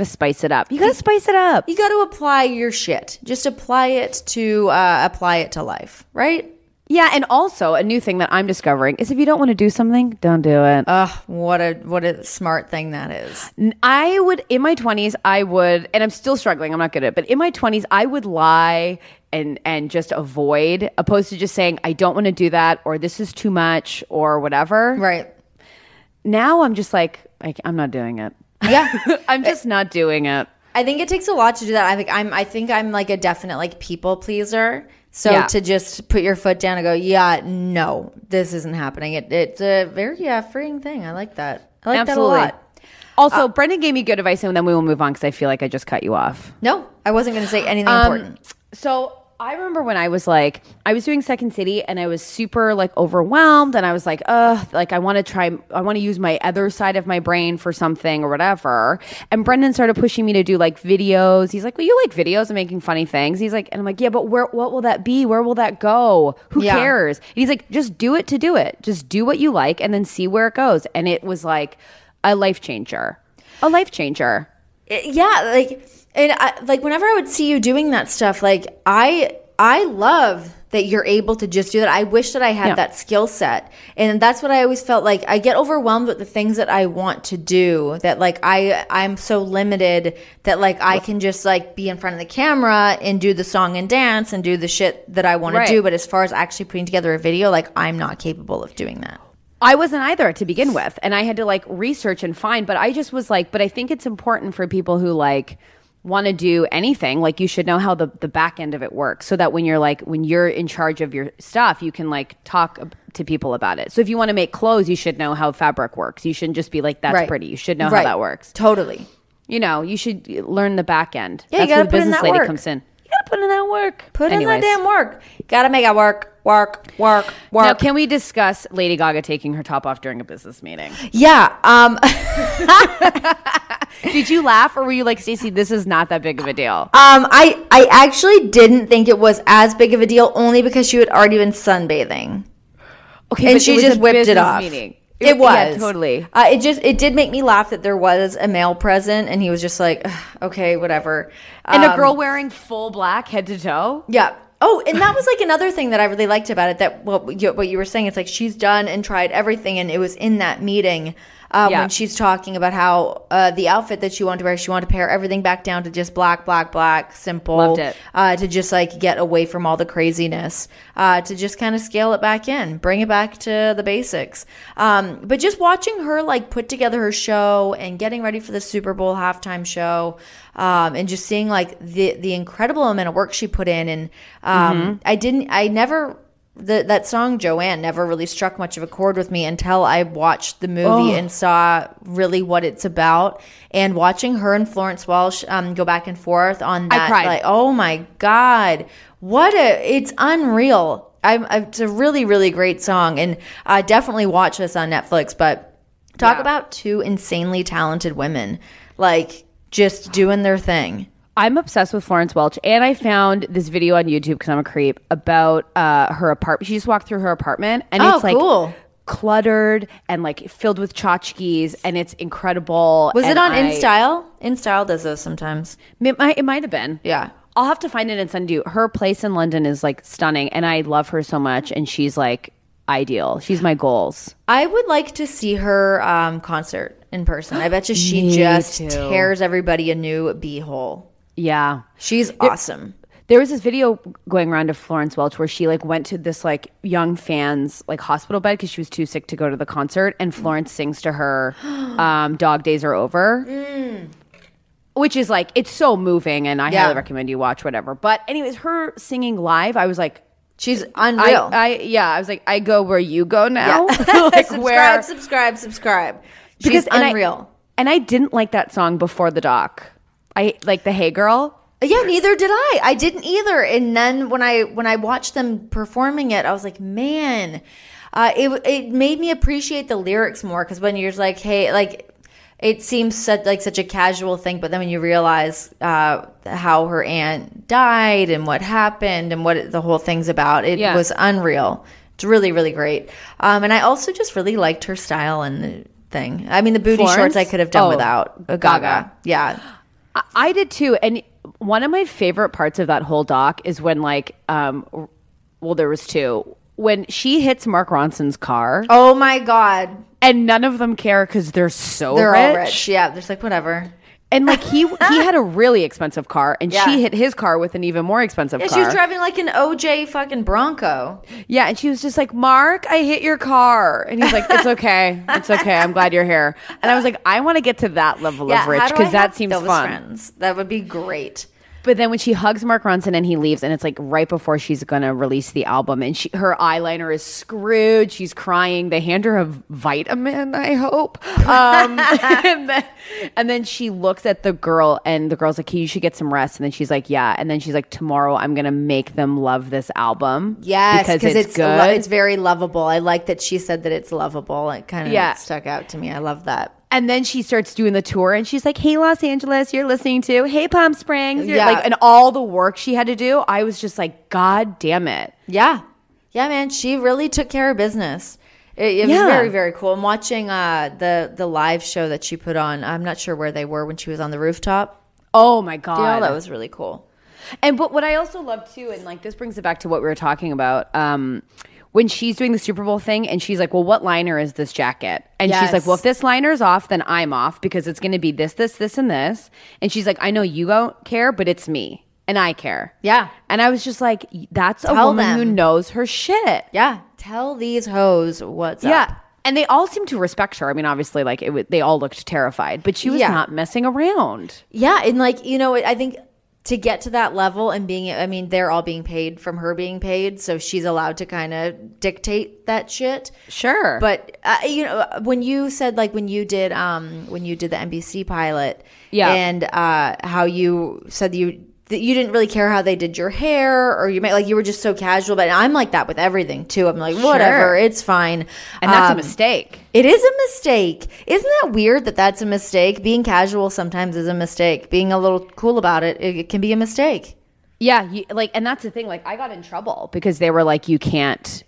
spice it up. You gotta spice it up. You gotta apply your shit. Just apply it to life, right? Yeah, and also a new thing that I'm discovering is if you don't want to do something, don't do it. What a smart thing that is. I would, in my 20s, and I'm still struggling, I'm not good at it, but in my 20s, I would lie and just avoid, opposed to just saying, I don't want to do that, or this is too much, or whatever. Right. Now I'm just like I'm not doing it. Yeah. I'm just not doing it. I think it takes a lot to do that. I think I'm like a definite like people pleaser. So to just put your foot down and go, yeah, no, this isn't happening. It's a very freeing thing. I like that. I like that a lot. Also, Brendan gave me good advice, and then we will move on because I feel like I just cut you off. No, I wasn't going to say anything important. So I remember when I was doing Second City, and I was super like overwhelmed, and I was like, I want to use my other side of my brain for something or whatever. And Brendan started pushing me to do like videos. He's like, well, you like videos and making funny things. He's like, and I'm like, yeah, but what will that be? Where will that go? Who cares? And he's like, just do it to do it. Just do what you like and then see where it goes. And it was like a life changer. Yeah, like, and like whenever I would see you doing that stuff, like I love that you're able to just do that. I wish that I had that skill set. And that's what I always felt like. I get overwhelmed with the things that I want to do, that like I'm so limited that like I can just like be in front of the camera and do the song and dance and do the shit that I want to do. But as far as actually putting together a video, like I'm not capable of doing that. I wasn't either to begin with. And I had to like research and find, but I just was like, but I think it's important for people who like want to do anything, like you should know how the back end of it works, so that when you're in charge of your stuff, you can like talk to people about it. So if you want to make clothes, you should know how fabric works. You shouldn't just be like, that's pretty. You should know how that works. Totally. You should learn the back end. Yeah, that's where the business lady comes in. You gotta put in that work. Put in that damn work. Gotta make it work. Now, can we discuss Lady Gaga taking her top off during a business meeting? Yeah. Did you laugh, or were you like, Stacey, this is not that big of a deal? I actually didn't think it was as big of a deal, only because she had already been sunbathing. Okay, and she just whipped it off. Meeting. It was. Yeah, totally. It did make me laugh that there was a male present, and he was just like, okay, whatever. And a girl wearing full black head to toe? Yeah. Oh, and that was like another thing that I really liked about it, that what you were saying, it's like she's done and tried everything, and it was in that meeting when she's talking about how the outfit that she wanted to wear, she wanted to pare everything back down to just black, simple. Loved it. To just like get away from all the craziness, to just kind of scale it back in, bring it back to the basics. But just watching her like put together her show and getting ready for the Super Bowl halftime show, and just seeing like the incredible amount of work she put in. And that song Joanne never really struck much of a chord with me until I watched the movie and saw really what it's about. And watching her and Florence Welch go back and forth on that, I cried. Like, oh my God, it's unreal. It's a really, really great song, and definitely watch this on Netflix. But talk about two insanely talented women, like just doing their thing. I'm obsessed with Florence Welch, and I found this video on YouTube, because I'm a creep, about her apartment. She just walked through her apartment, and it's like cool. Cluttered and like filled with tchotchkes, and it's incredible. Was it on InStyle? InStyle does those sometimes. It might have been. Yeah. I'll have to find it and send you. Her place in London is like stunning, and I love her so much, and she's like ideal. She's my goals. I would like to see her concert in person. I bet you she tears everybody a new beehole. Yeah. She's awesome. There was this video going around of Florence Welch where she like went to this like young fan's like hospital bed because she was too sick to go to the concert, and Florence sings to her Dog Days Are Over. Which is like, it's so moving, and I highly recommend you watch whatever. But anyways, her singing live, I was like, she's unreal. I was like, I go where you go now. Like subscribe. She's unreal. And I didn't like that song before the doc. I like the Hey Girl. Yeah, neither did I. I didn't either. And then when I watched them performing it, I was like, man, it made me appreciate the lyrics more, because when you're like, hey, like, it seems such a casual thing, but then when you realize how her aunt died and what happened and what the whole thing's about, it was unreal. It's really, really great. And I also just really liked her style and the thing. I mean, the booty shorts I could have done without. Gaga. Yeah. I did too. And one of my favorite parts of that whole doc is when, like, well, there was two. When she hits Mark Ronson's car. Oh my God. And none of them care because they're rich. All rich. Yeah. They're just like, whatever. And like he had a really expensive car, and she hit his car with an even more expensive car. She was driving like an OJ fucking Bronco. Yeah, and she was just like, Mark, I hit your car. And he's like, it's okay. It's okay. I'm glad you're here. And I was like, I want to get to that level of rich, because that seems fun. Friends? That would be great. But then when she hugs Mark Ronson and he leaves, and it's like right before she's going to release the album, and her eyeliner is screwed. She's crying. They hand her a vitamin, I hope. And then she looks at the girl, and the girl's like, hey, you should get some rest. And then she's like, yeah. And then she's like, tomorrow I'm going to make them love this album. Yes, because it's good. It's very lovable. I like that she said that it's lovable. It kind of stuck out to me. I love that. And then she starts doing the tour, and she's like, hey, Los Angeles, you're listening to, hey, Palm Springs. Like, and all the work she had to do, I was just like, God damn it. Yeah. Yeah, man. She really took care of business. It was very, very cool. I'm watching the live show that she put on. I'm not sure where they were when she was on the rooftop. Oh, my God. Yeah, that was really cool. But what I also love, too, and like this brings it back to what we were talking about, when she's doing the Super Bowl thing, and she's like, well, what liner is this jacket? And she's like, well, if this liner's off, then I'm off, because it's going to be this, this, this, and this. And she's like, I know you don't care, but it's me. And I care. Yeah. And I was just like, that's a woman who knows her shit. Yeah. Tell these hoes what's up. Yeah. And they all seem to respect her. I mean, obviously, like, they all looked terrified, but she was not messing around. Yeah. And like, I think to get to that level and they're all being paid from her being paid, so she's allowed to kind of dictate that shit. Sure. But when you said, like, when you did the NBC pilot, and how you said that you didn't really care how they did your hair, or you were just so casual. But I'm like that with everything too. I'm like, whatever, it's fine. And that's a mistake. It is a mistake. Isn't that weird that that's a mistake? Being casual sometimes is a mistake. Being a little cool about it, it can be a mistake. Yeah, and that's the thing. Like, I got in trouble because they were like, you can't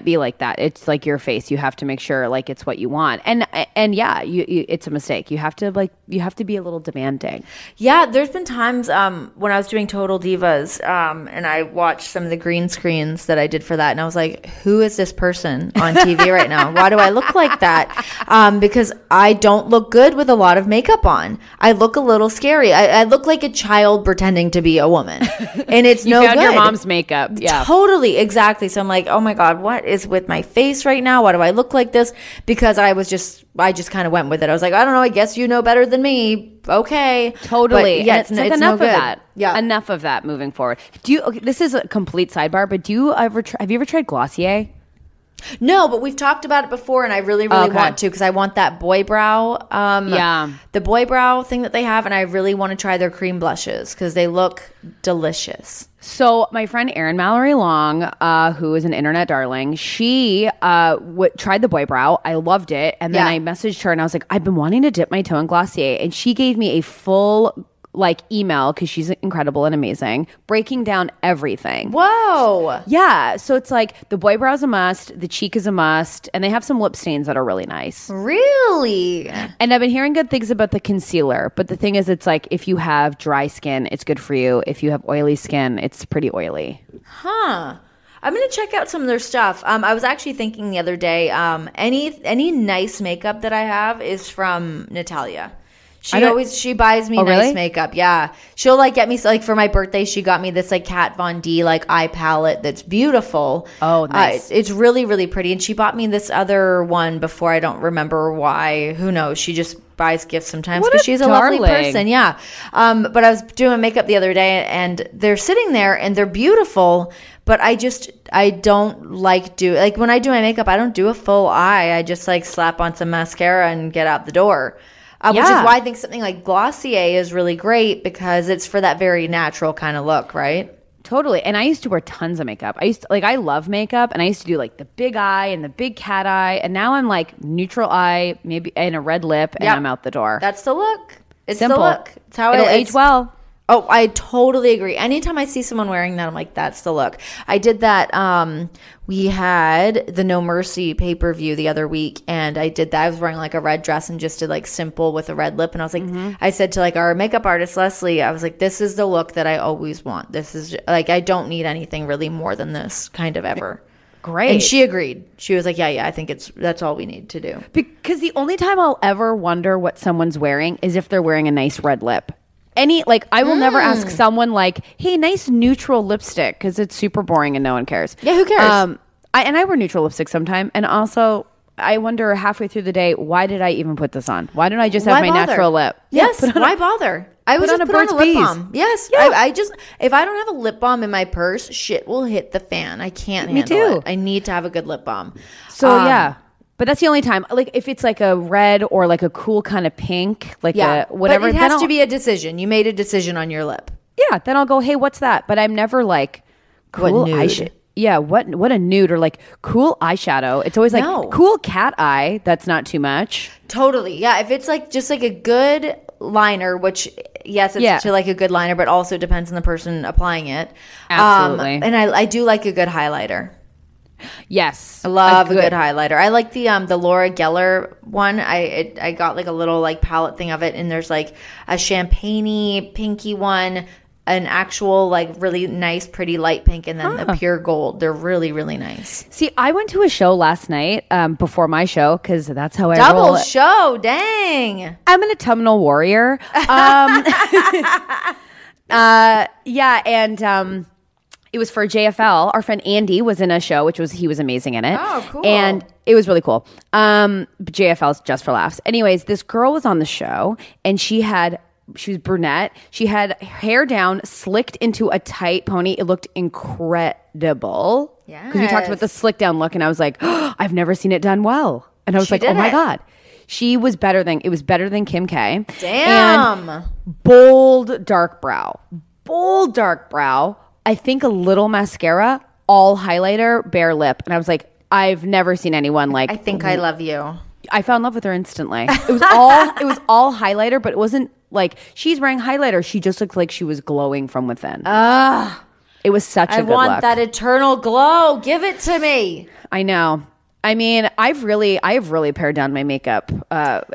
be like that. It's like your face. You have to make sure, like, it's what you want. And yeah, it's a mistake. You have to be a little demanding. Yeah, there's been times when I was doing Total Divas, and I watched some of the green screens that I did for that, and I was like, who is this person on TV right now? Why do I look like that? Because I don't look good with a lot of makeup on. I look a little scary. I look like a child pretending to be a woman, and it's no good. You found your mom's makeup. Yeah, totally, exactly. So I'm like, oh my God, what is with my face right now? Why do I look like this? Because I just kind of went with it. I was like, I don't know. I guess you know better than me. Okay. Totally. But yeah, it's enough no of good. that. Yeah. Enough of that moving forward. This is a complete sidebar, but have you ever tried Glossier? No, but we've talked about it before, and I really, really want to, because I want that boy brow. The boy brow thing that they have, and I really want to try their cream blushes because they look delicious. So my friend Erin Mallory Long, who is an internet darling, she tried the boy brow. I loved it, and then I messaged her, and I was like, I've been wanting to dip my toe in Glossier, and she gave me a full email, because she's incredible and amazing, breaking down everything. Whoa. Yeah. So it's like the boy brow is a must, the cheek is a must, and they have some lip stains that are really nice. Really? And I've been hearing good things about the concealer, but the thing is, it's like, if you have dry skin, it's good for you. If you have oily skin, it's pretty oily. Huh. I'm going to check out some of their stuff. I was actually thinking the other day, any nice makeup that I have is from Natalia. She buys me nice makeup. Yeah. She'll get me, for my birthday, she got me this Kat Von D eye palette that's beautiful. Oh, nice. It's really, really pretty. And she bought me this other one before. I don't remember why. Who knows? She just buys gifts sometimes because she's a lovely person. Yeah. But I was doing makeup the other day, and they're sitting there and they're beautiful, but I don't when I do my makeup, I don't do a full eye. I just slap on some mascara and get out the door. Which is why I think something like Glossier is really great because it's for that very natural kind of look, right? Totally. And I used to wear tons of makeup. I love makeup, and I used to do like the big eye and the big cat eye. And now I'm like neutral eye, maybe, and a red lip, and I'm out the door. That's the look. It's simple. The look. It's how it'll age well. Oh, I totally agree. Anytime I see someone wearing that, I'm like, that's the look. I did that. We had the No Mercy pay-per-view the other week, and I did that. I was wearing like a red dress and just did like simple with a red lip. And I was like, I said to like our makeup artist, Leslie, I was like, this is the look that I always want. This is like, I don't need anything really more than this kind of ever. Great. And she agreed. She was like, yeah, I think that's all we need to do. Because the only time I'll ever wonder what someone's wearing is if they're wearing a nice red lip. I will never ask someone like, hey, nice neutral lipstick, because it's super boring and no one cares. Yeah, who cares? I wear neutral lipstick sometime. And also, I wonder halfway through the day, why did I even put this on? Why don't I just have my natural lip? Yes, why bother? I would just put on a lip balm. Yes. Yeah. I just, if I don't have a lip balm in my purse, shit will hit the fan. I can't handle it. I need to have a good lip balm. So, yeah. But that's the only time. Like, if it's like a red or like a cool kind of pink, like a whatever. But it has to be a decision. You made a decision on your lip. Yeah. Then I'll go, hey, what's that? But I'm never like, cool eyeshadow. Yeah. What a nude, or like cool eyeshadow. It's always like cool cat eye. That's not too much. Totally. Yeah. If it's like just like a good liner, which yes, it's to like a good liner, but also depends on the person applying it. Absolutely. And I do like a good highlighter. Yes, I love a good highlighter. I like the Laura Geller one. I got like a little like palette thing of it, and there's like a champagne-y pinky one, an actual like really nice pretty light pink, and then the pure gold. They're really, really nice. See, I went to a show last night before my show, because that's how I roll. Double show, dang! I'm an autumnal warrior. It was for JFL. Our friend Andy was in a show, he was amazing in it. Oh, cool. And it was really cool. JFL's just for laughs. Anyways, this girl was on the show, and she was brunette. She had hair down, slicked into a tight pony. It looked incredible. Yeah. Because we talked about the slick down look, and I was like, I've never seen it done well. And I was like, oh my God. It was better than Kim K. Damn. And bold dark brow. I think a little mascara, all highlighter, bare lip. And I was like, I've never seen anyone like. I think I love you. I fell in love with her instantly. It was all highlighter, but it wasn't like she's wearing highlighter. She just looked like she was glowing from within. It was such a good look. I want that eternal glow. Give it to me. I know. I mean, I've really pared down my makeup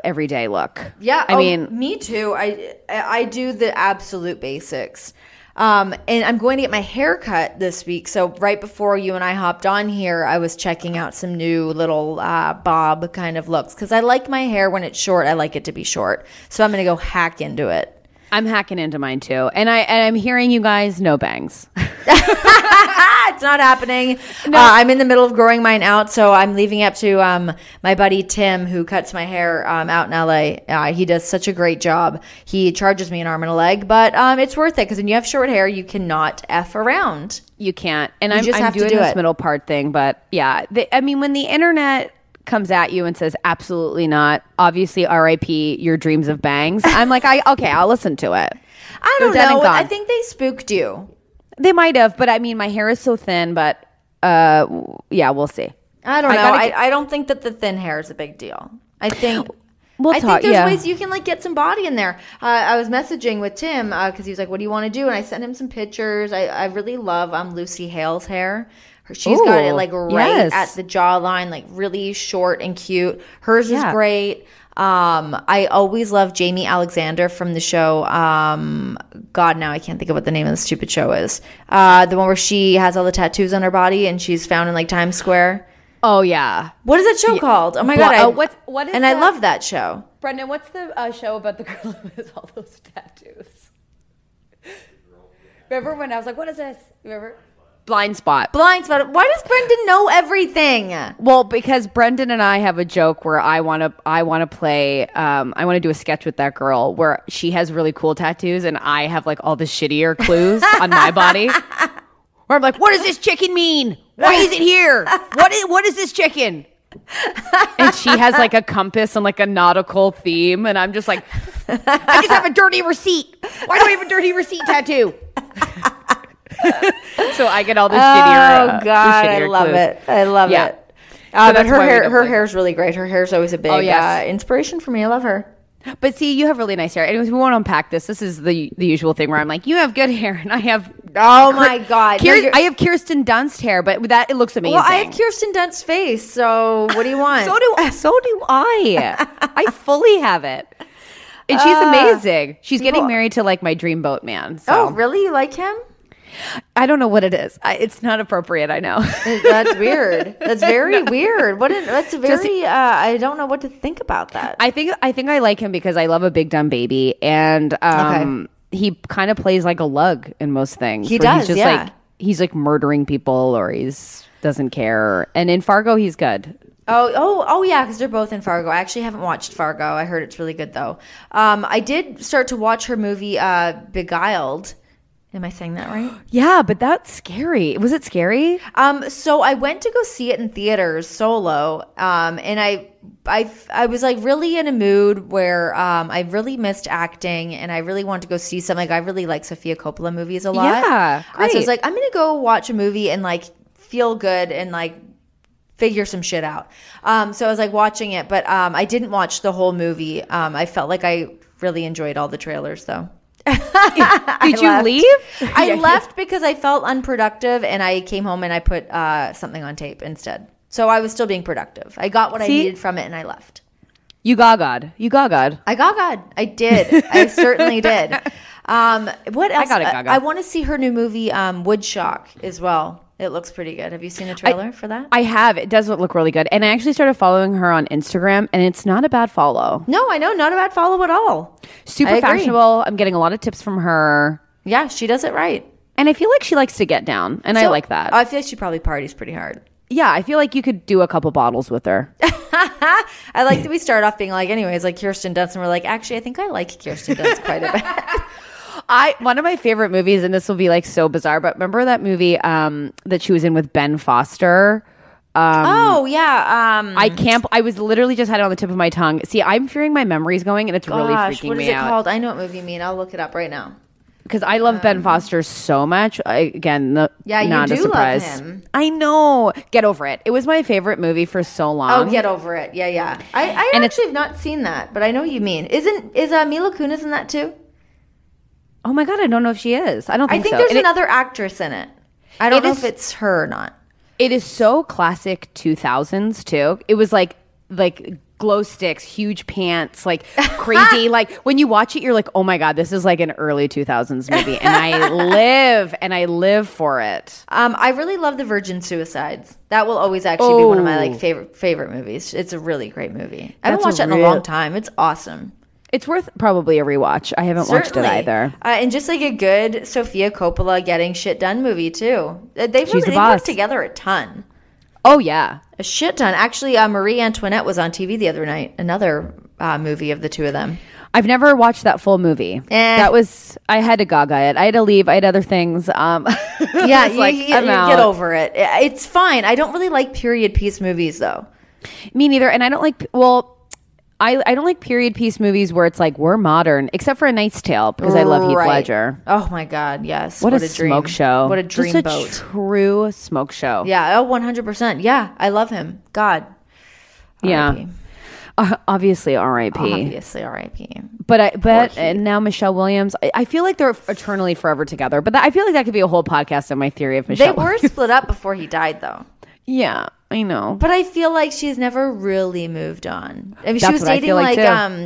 everyday look. Yeah. I mean, me too. I do the absolute basics. And I'm going to get my hair cut this week. So right before you and I hopped on here, I was checking out some new little bob kind of looks, because I like my hair when it's short. I like it to be short. So I'm going to go hack into it. I'm hacking into mine too. And I'm hearing you guys, no bangs. It's not happening. No. I'm in the middle of growing mine out, so I'm leaving it up to my buddy Tim, who cuts my hair out in LA. He does such a great job. He charges me an arm and a leg, but it's worth it, because when you have short hair, you cannot F around. You can't. And I'm doing this middle part thing, but yeah. When the internet comes at you and says absolutely not, obviously RIP your dreams of bangs, I'm like, I'll listen to it. I don't know. I think they spooked you. They might have, but my hair is so thin, but we'll see. I don't know. I don't think that the thin hair is a big deal. I think there's ways you can like get some body in there. I was messaging with Tim because he was like, what do you want to do? And I sent him some pictures. I really love Lucy Hale's hair. She's got it like at the jawline, like really short and cute. Hers is great. I always love Jamie Alexander from the show. God, now I can't think of what the name of the stupid show is. The one where she has all the tattoos on her body and she's found in like Times Square. Oh yeah. What is that show called? Oh my God. What is and I love that show. Brendan, what's the show about the girl who has all those tattoos? Remember when I was like, what is this? Remember? Blind Spot. Why does Brendan know everything? Well, because Brendan and I have a joke where I want to play. I want to do a sketch with that girl where she has really cool tattoos and I have like all the shittier clues on my body. Where I'm like, what does this chicken mean? Why is it here? What is this chicken? And she has like a compass and like a nautical theme. And I'm just like, I just have a dirty receipt. Why do I have a dirty receipt tattoo? So I get all the shittier. Oh God, I love clues. it. I love it. So but her hair's really great. Her hair's always a big inspiration for me. I love her. But see, you have really nice hair. Anyways, we won't unpack this. This is the usual thing where I'm like, you have good hair, and I have my God, I have Kirsten Dunst hair, but it looks amazing. Well, I have Kirsten Dunst's face. So what do you want? so do I. I fully have it, and she's amazing. She's getting married to like my dreamboat man. So. Oh, really? You like him? I don't know what it is. It's not appropriate. I know. That's weird. That's very weird. That's very. I don't know what to think about that. I think I like him because I love a big dumb baby, and he kind of plays like a lug in most things. He does. He's just like he's like murdering people, or he's doesn't care. And in Fargo, he's good. Oh yeah, because they're both in Fargo. I actually haven't watched Fargo. I heard it's really good though. I did start to watch her movie Beguiled. Am I saying that right? Yeah, but that's scary. Was it scary? So I went to go see it in theaters solo, and I was like really in a mood where I really missed acting, and I really wanted to go see something. Like, I really like Sofia Coppola movies a lot. Yeah, great. So I was like, I'm gonna go watch a movie and like feel good and like figure some shit out. So I was like watching it, but I didn't watch the whole movie. I felt like I really enjoyed all the trailers though. Did you leave? I left because I felt unproductive, and I came home and I put something on tape instead. So I was still being productive. I got what I needed from it, and I left. You gaga'd. I gaga'd. I did. I certainly did. What else? I want to see her new movie, Woodshock, as well. It looks pretty good. Have you seen a trailer for that? I have. It does look really good. And I actually started following her on Instagram, and it's not a bad follow. No, I know. Not a bad follow at all. Super fashionable. I'm getting a lot of tips from her. Yeah, she does it right. And I feel like she likes to get down, and I like that. I feel like she probably parties pretty hard. Yeah, I feel like you could do a couple bottles with her. I like that we start off being like, anyways, like Kirsten Dunst, and we're like, actually, I think I like Kirsten Dunst quite a bit. One of my favorite movies, and this will be like so bizarre, but remember that movie that she was in with Ben Foster? I was literally just had it on the tip of my tongue. See, I'm fearing my memory's going, and it's really freaking me out. What is it called? I know what movie you mean. I'll look it up right now. Because I love Ben Foster so much. You do love him. I know. Get over it. It was my favorite movie for so long. Oh, Get Over It. Yeah. I actually have not seen that, but I know what you mean. Is Mila Kunis in that too? Oh my God, I don't know if she is. I think so. There's another actress in it. I don't know if it's her or not. It is so classic 2000s too. It was like glow sticks, huge pants, like crazy. Like when you watch it, you're like, oh my God, this is like an early 2000s movie. And I live for it. I really love The Virgin Suicides. That will always actually be one of my like favorite movies. It's a really great movie. I haven't watched it in a long time. It's awesome. It's worth probably a rewatch. I haven't watched it either. And just like a good Sofia Coppola getting shit done movie too. They've worked together a ton. Oh yeah, a shit ton. Actually, Marie Antoinette was on TV the other night. Another movie of the two of them. I've never watched that full movie. I had to gaga it. I had to leave. I had other things. Yeah, you get over it. It's fine. I don't really like period piece movies though. Me neither. And I don't like I don't like period piece movies where it's like we're modern, except for A Knight's Tale because I love Heath Ledger. Oh my God, yes! What a smoke show! What a dream boat! Just a true smoke show. Yeah, 100%. Yeah, I love him. God. Yeah. Obviously, R.I.P. Obviously, R.I.P. But and now Michelle Williams. I feel like they're eternally forever together. But I feel like that could be a whole podcast on my theory of Michelle. They were split up before he died, though. Yeah, I know. But I feel like she's never really moved on. I mean, she was dating like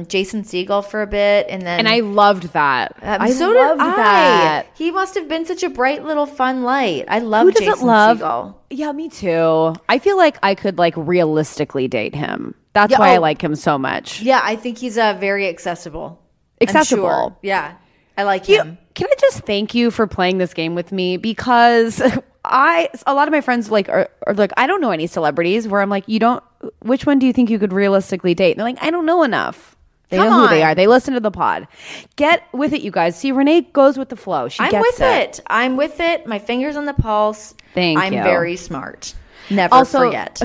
Jason Segel for a bit, and I loved that. So did I. He must have been such a bright little fun light. I love Jason Segel. Yeah, me too. I feel like I could like realistically date him. That's why I like him so much. Yeah, I think he's very accessible. Accessible. Yeah, I like him. Can I just thank you for playing this game with me because a lot of my friends are like, I don't know any celebrities where I'm like, which one do you think you could realistically date? And they're like, I don't know enough. They know who they are. They listen to the pod. Get with it, you guys. See, Renee goes with the flow. I'm with it. I'm with it. My finger's on the pulse. Thank you. I'm very smart. Never forget.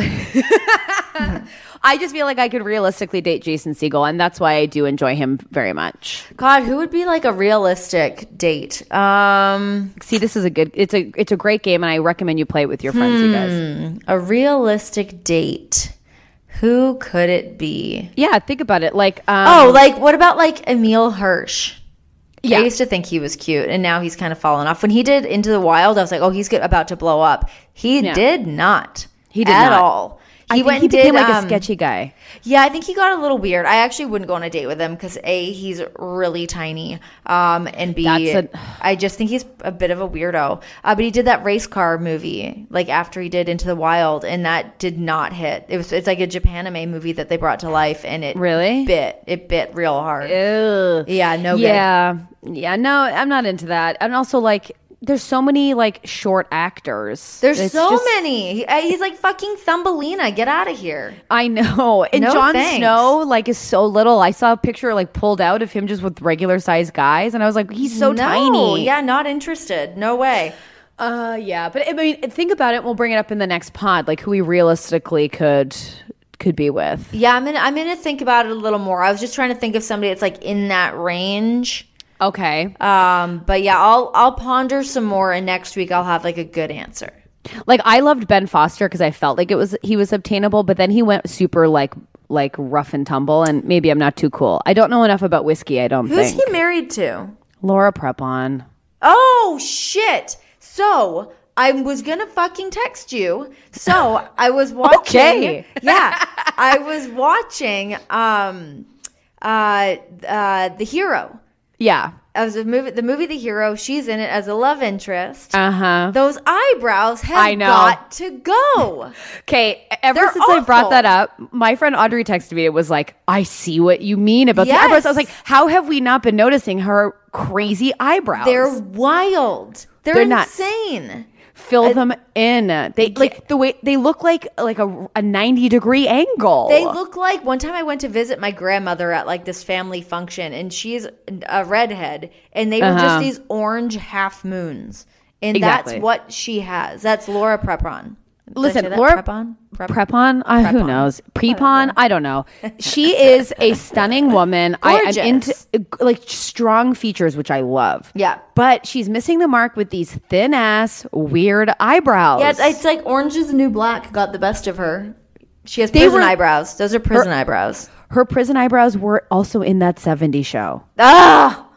I just feel like I could realistically date Jason Segel, and that's why I do enjoy him very much. God, who would be like a realistic date? See, this is it's a great game, and I recommend you play it with your friends, you guys. A realistic date. Who could it be? Yeah, think about it. Like, what about like Emil Hirsch? Yeah. I used to think he was cute, and now he's kind of fallen off. When he did Into the Wild, I was like, oh, he's about to blow up. He did not. He did not. At all. He became like a sketchy guy. Yeah, I think he got a little weird. I actually wouldn't go on a date with him because A, he's really tiny, and B, I just think he's a bit of a weirdo. But he did that race car movie like after he did Into the Wild, and that did not hit. It's like a Japanime movie that they brought to life, and it bit real hard. Ew. Yeah, no good. Yeah, no, I'm not into that. And also like, there's so many like short actors. There's so many. He's like fucking Thumbelina. Get out of here. I know. And Jon Snow like is so little. I saw a picture like pulled out of him just with regular sized guys, and I was like, he's so tiny. Yeah, not interested. No way. Yeah, but I mean, think about it. We'll bring it up in the next pod, like who we realistically could be with. Yeah, I'm gonna think about it a little more. I was just trying to think of somebody that's like in that range. Okay. But yeah, I'll ponder some more, and next week I'll have like a good answer. Like I loved Ben Foster because I felt like he was obtainable, but then he went super like rough and tumble, and maybe I'm not too cool. I don't know enough about whiskey. I don't think. Who's he married to? Laura Prepon. Oh shit! So I was gonna fucking text you. So I was watching. Okay. Yeah, I was watching The Hero. Yeah. As the movie The Hero, she's in it as a love interest. Uh-huh. Those eyebrows have got to go. Okay, since I brought that up, my friend Audrey texted me. It was like, I see what you mean about the eyebrows. I was like, how have we not been noticing her crazy eyebrows? They're wild. They're insane. Nuts. Fill them in. They like the way they look like a 90-degree angle. They look like one time I went to visit my grandmother at like this family function, and she's a redhead, and they were just these orange half moons, and that's what she has. That's Laura Prepon. Listen, Laura Prepon? Who knows? Prepon? I don't know. She is a stunning woman. I'm into like strong features, which I love. Yeah. But she's missing the mark with these thin ass, weird eyebrows. Yeah, it's like Orange is the New Black got the best of her. She has prison eyebrows. Those are prison eyebrows. Her prison eyebrows were also in that 70s show. Ah!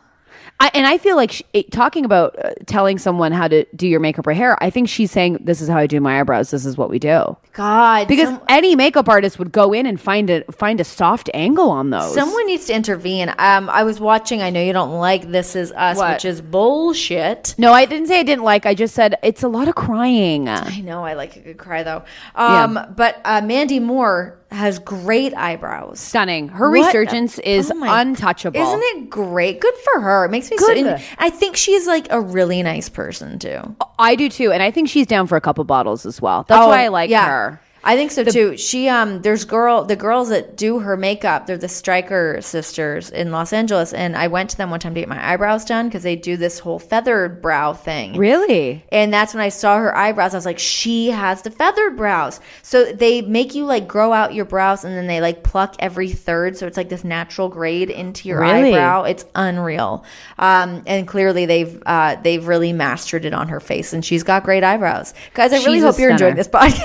I feel like talking about telling someone how to do your makeup or hair, I think she's saying, this is how I do my eyebrows. This is what we do. God. Because any makeup artist would go in and find a soft angle on those. Someone needs to intervene. I was watching, I know you don't like This Is Us, which is bullshit. No, I didn't say I didn't like. I just said it's a lot of crying. I know. I like a good cry, though. But Mandy Moore has great eyebrows. Stunning. Her resurgence is untouchable. Isn't it great? Good for her. It makes me so. I think she's like a really nice person too. I do too, and I think she's down for a couple bottles as well. That's why I like her. I think so too. She there's the girls that do her makeup. They're the Stryker sisters in Los Angeles, and I went to them one time to get my eyebrows done because they do this whole feathered brow thing. Really? And that's when I saw her eyebrows. I was like, she has the feathered brows. So they make you like grow out your brows, and then they like pluck every third, so it's like this natural grade into your eyebrow. It's unreal. And clearly they've really mastered it on her face, and she's got great eyebrows. Guys, I really hope you're enjoying this podcast.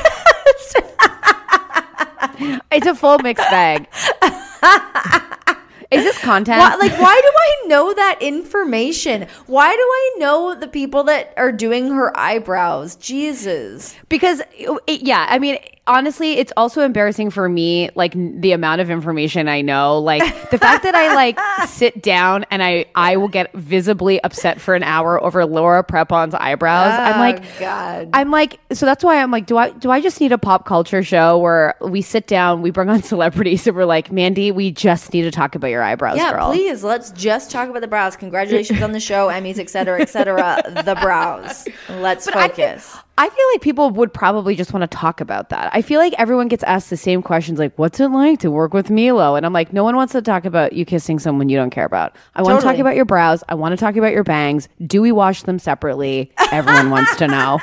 It's a full mixed bag. Is this content? Why do I know that information? Why do I know the people that are doing her eyebrows? Jesus. Because, I mean, honestly, it's also embarrassing for me, like, the amount of information I know. Like, the fact that I, like, sit down and I will get visibly upset for an hour over Laura Prepon's eyebrows. God. I'm like, so that's why I'm like, do I just need a pop culture show where we sit down, we bring on celebrities, and we're like, Mandy, we just need to talk about your eyebrows, girl. Yeah, please, let's just talk about the brows. Congratulations on the show, Emmys, et cetera, the brows. Let's focus. I feel like people would probably just want to talk about that. I feel like everyone gets asked the same questions, like, what's it like to work with Milo? And I'm like, no one wants to talk about you kissing someone you don't care about. I want to talk about your brows. I want to talk about your bangs. Do we wash them separately? Everyone wants to know.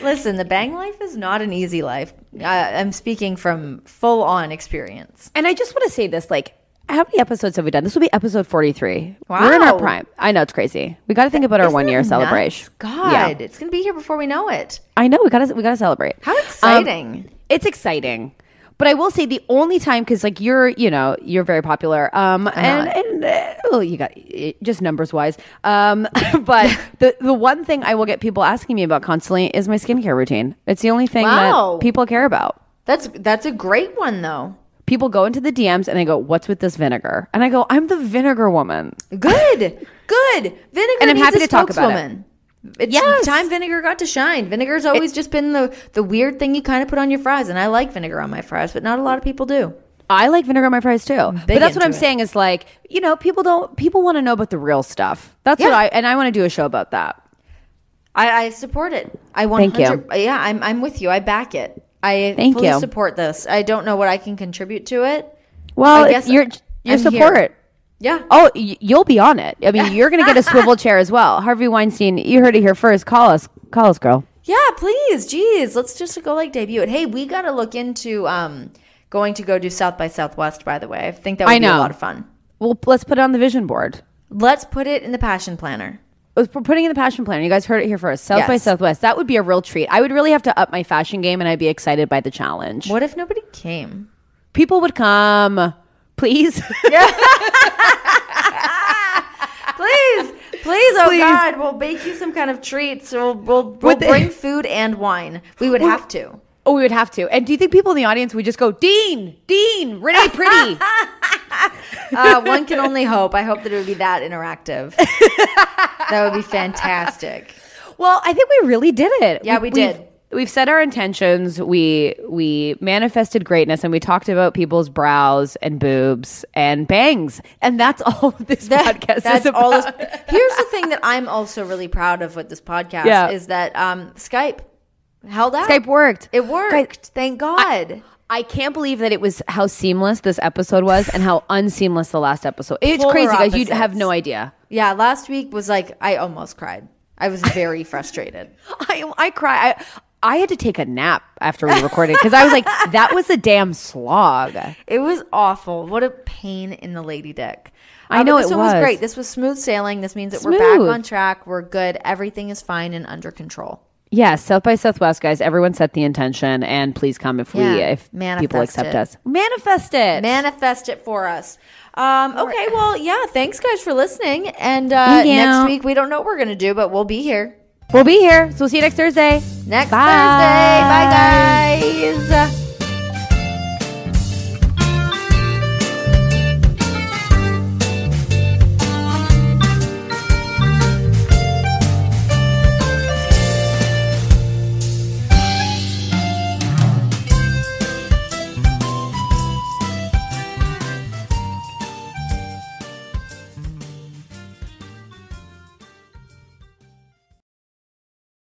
Listen, the bang life is not an easy life. I'm speaking from full on experience. And I just want to say this, like, how many episodes have we done? This will be episode 43. Wow. We're in our prime. I know, it's crazy. We got to think about our 1 year celebration. God, It's going to be here before we know it. I know, we got to celebrate. How exciting. It's exciting. But I will say the only time, because like you're very popular, you got just numbers wise. But the one thing I will get people asking me about constantly is my skincare routine. It's the only thing that people care about. That's a great one though. People go into the DMs and they go, "What's with this vinegar?" And I go, "I'm the vinegar woman." Good. Vinegar, and I'm happy to talk about it. It's time vinegar got to shine. Vinegar's always just been the weird thing you kind of put on your fries, and I like vinegar on my fries, but not a lot of people do. I like vinegar on my fries too. But that's what I'm saying is like, people want to know about the real stuff. That's what I want to do a show about that. I support it. I want. Thank you. Yeah, I'm with you. I back it. I fully support this. I don't know what I can contribute to it. Well, I guess your support. Here. Yeah. Oh, you'll be on it. I mean, you're going to get a swivel chair as well. Harvey Weinstein, you heard it here first. Call us, girl. Yeah, please. Jeez, let's just go debut it. Hey, we got to look into going to go do South by Southwest, by the way. I think that would be a lot of fun. Well, let's put it on the vision board. Let's put it in the passion planner. We're putting in the passion planner. You guys heard it here first. South by Southwest. That would be a real treat. I would really have to up my fashion game, and I'd be excited by the challenge. What if nobody came? People would come. Please. Please, oh God, we'll bake you some kind of treats. We'll bring food and wine. We would have to. Oh, we would have to. And do you think people in the audience would just go, Dean, Renee Pretty? One can only hope. I hope that it would be that interactive. That would be fantastic. Well, I think we really did it. Yeah, we did. We've set our intentions. We manifested greatness, and we talked about people's brows and boobs and bangs, and that's all this podcast is about. Here's the thing that I'm also really proud of with this podcast is that Skype held out. Skype worked. It worked. Guys, thank God. I can't believe that it was how seamless this episode was and how unseamless the last episode. It's crazy, guys. You have no idea. Yeah, last week was like I almost cried. I was very frustrated. I cried. I had to take a nap after we recorded because I was like, that was a damn slog. It was awful. What a pain in the lady dick. I know this one was great. This was smooth sailing. This means that we're back on track. We're good. Everything is fine and under control. Yes, South by Southwest, guys. Everyone set the intention, and please come if people accept us. Manifest it. Manifest it for us. Okay, well, yeah. Thanks, guys, for listening. And next week, we don't know what we're gonna do, but we'll be here. We'll be here. So we'll see you next Thursday. Thursday. Bye, guys.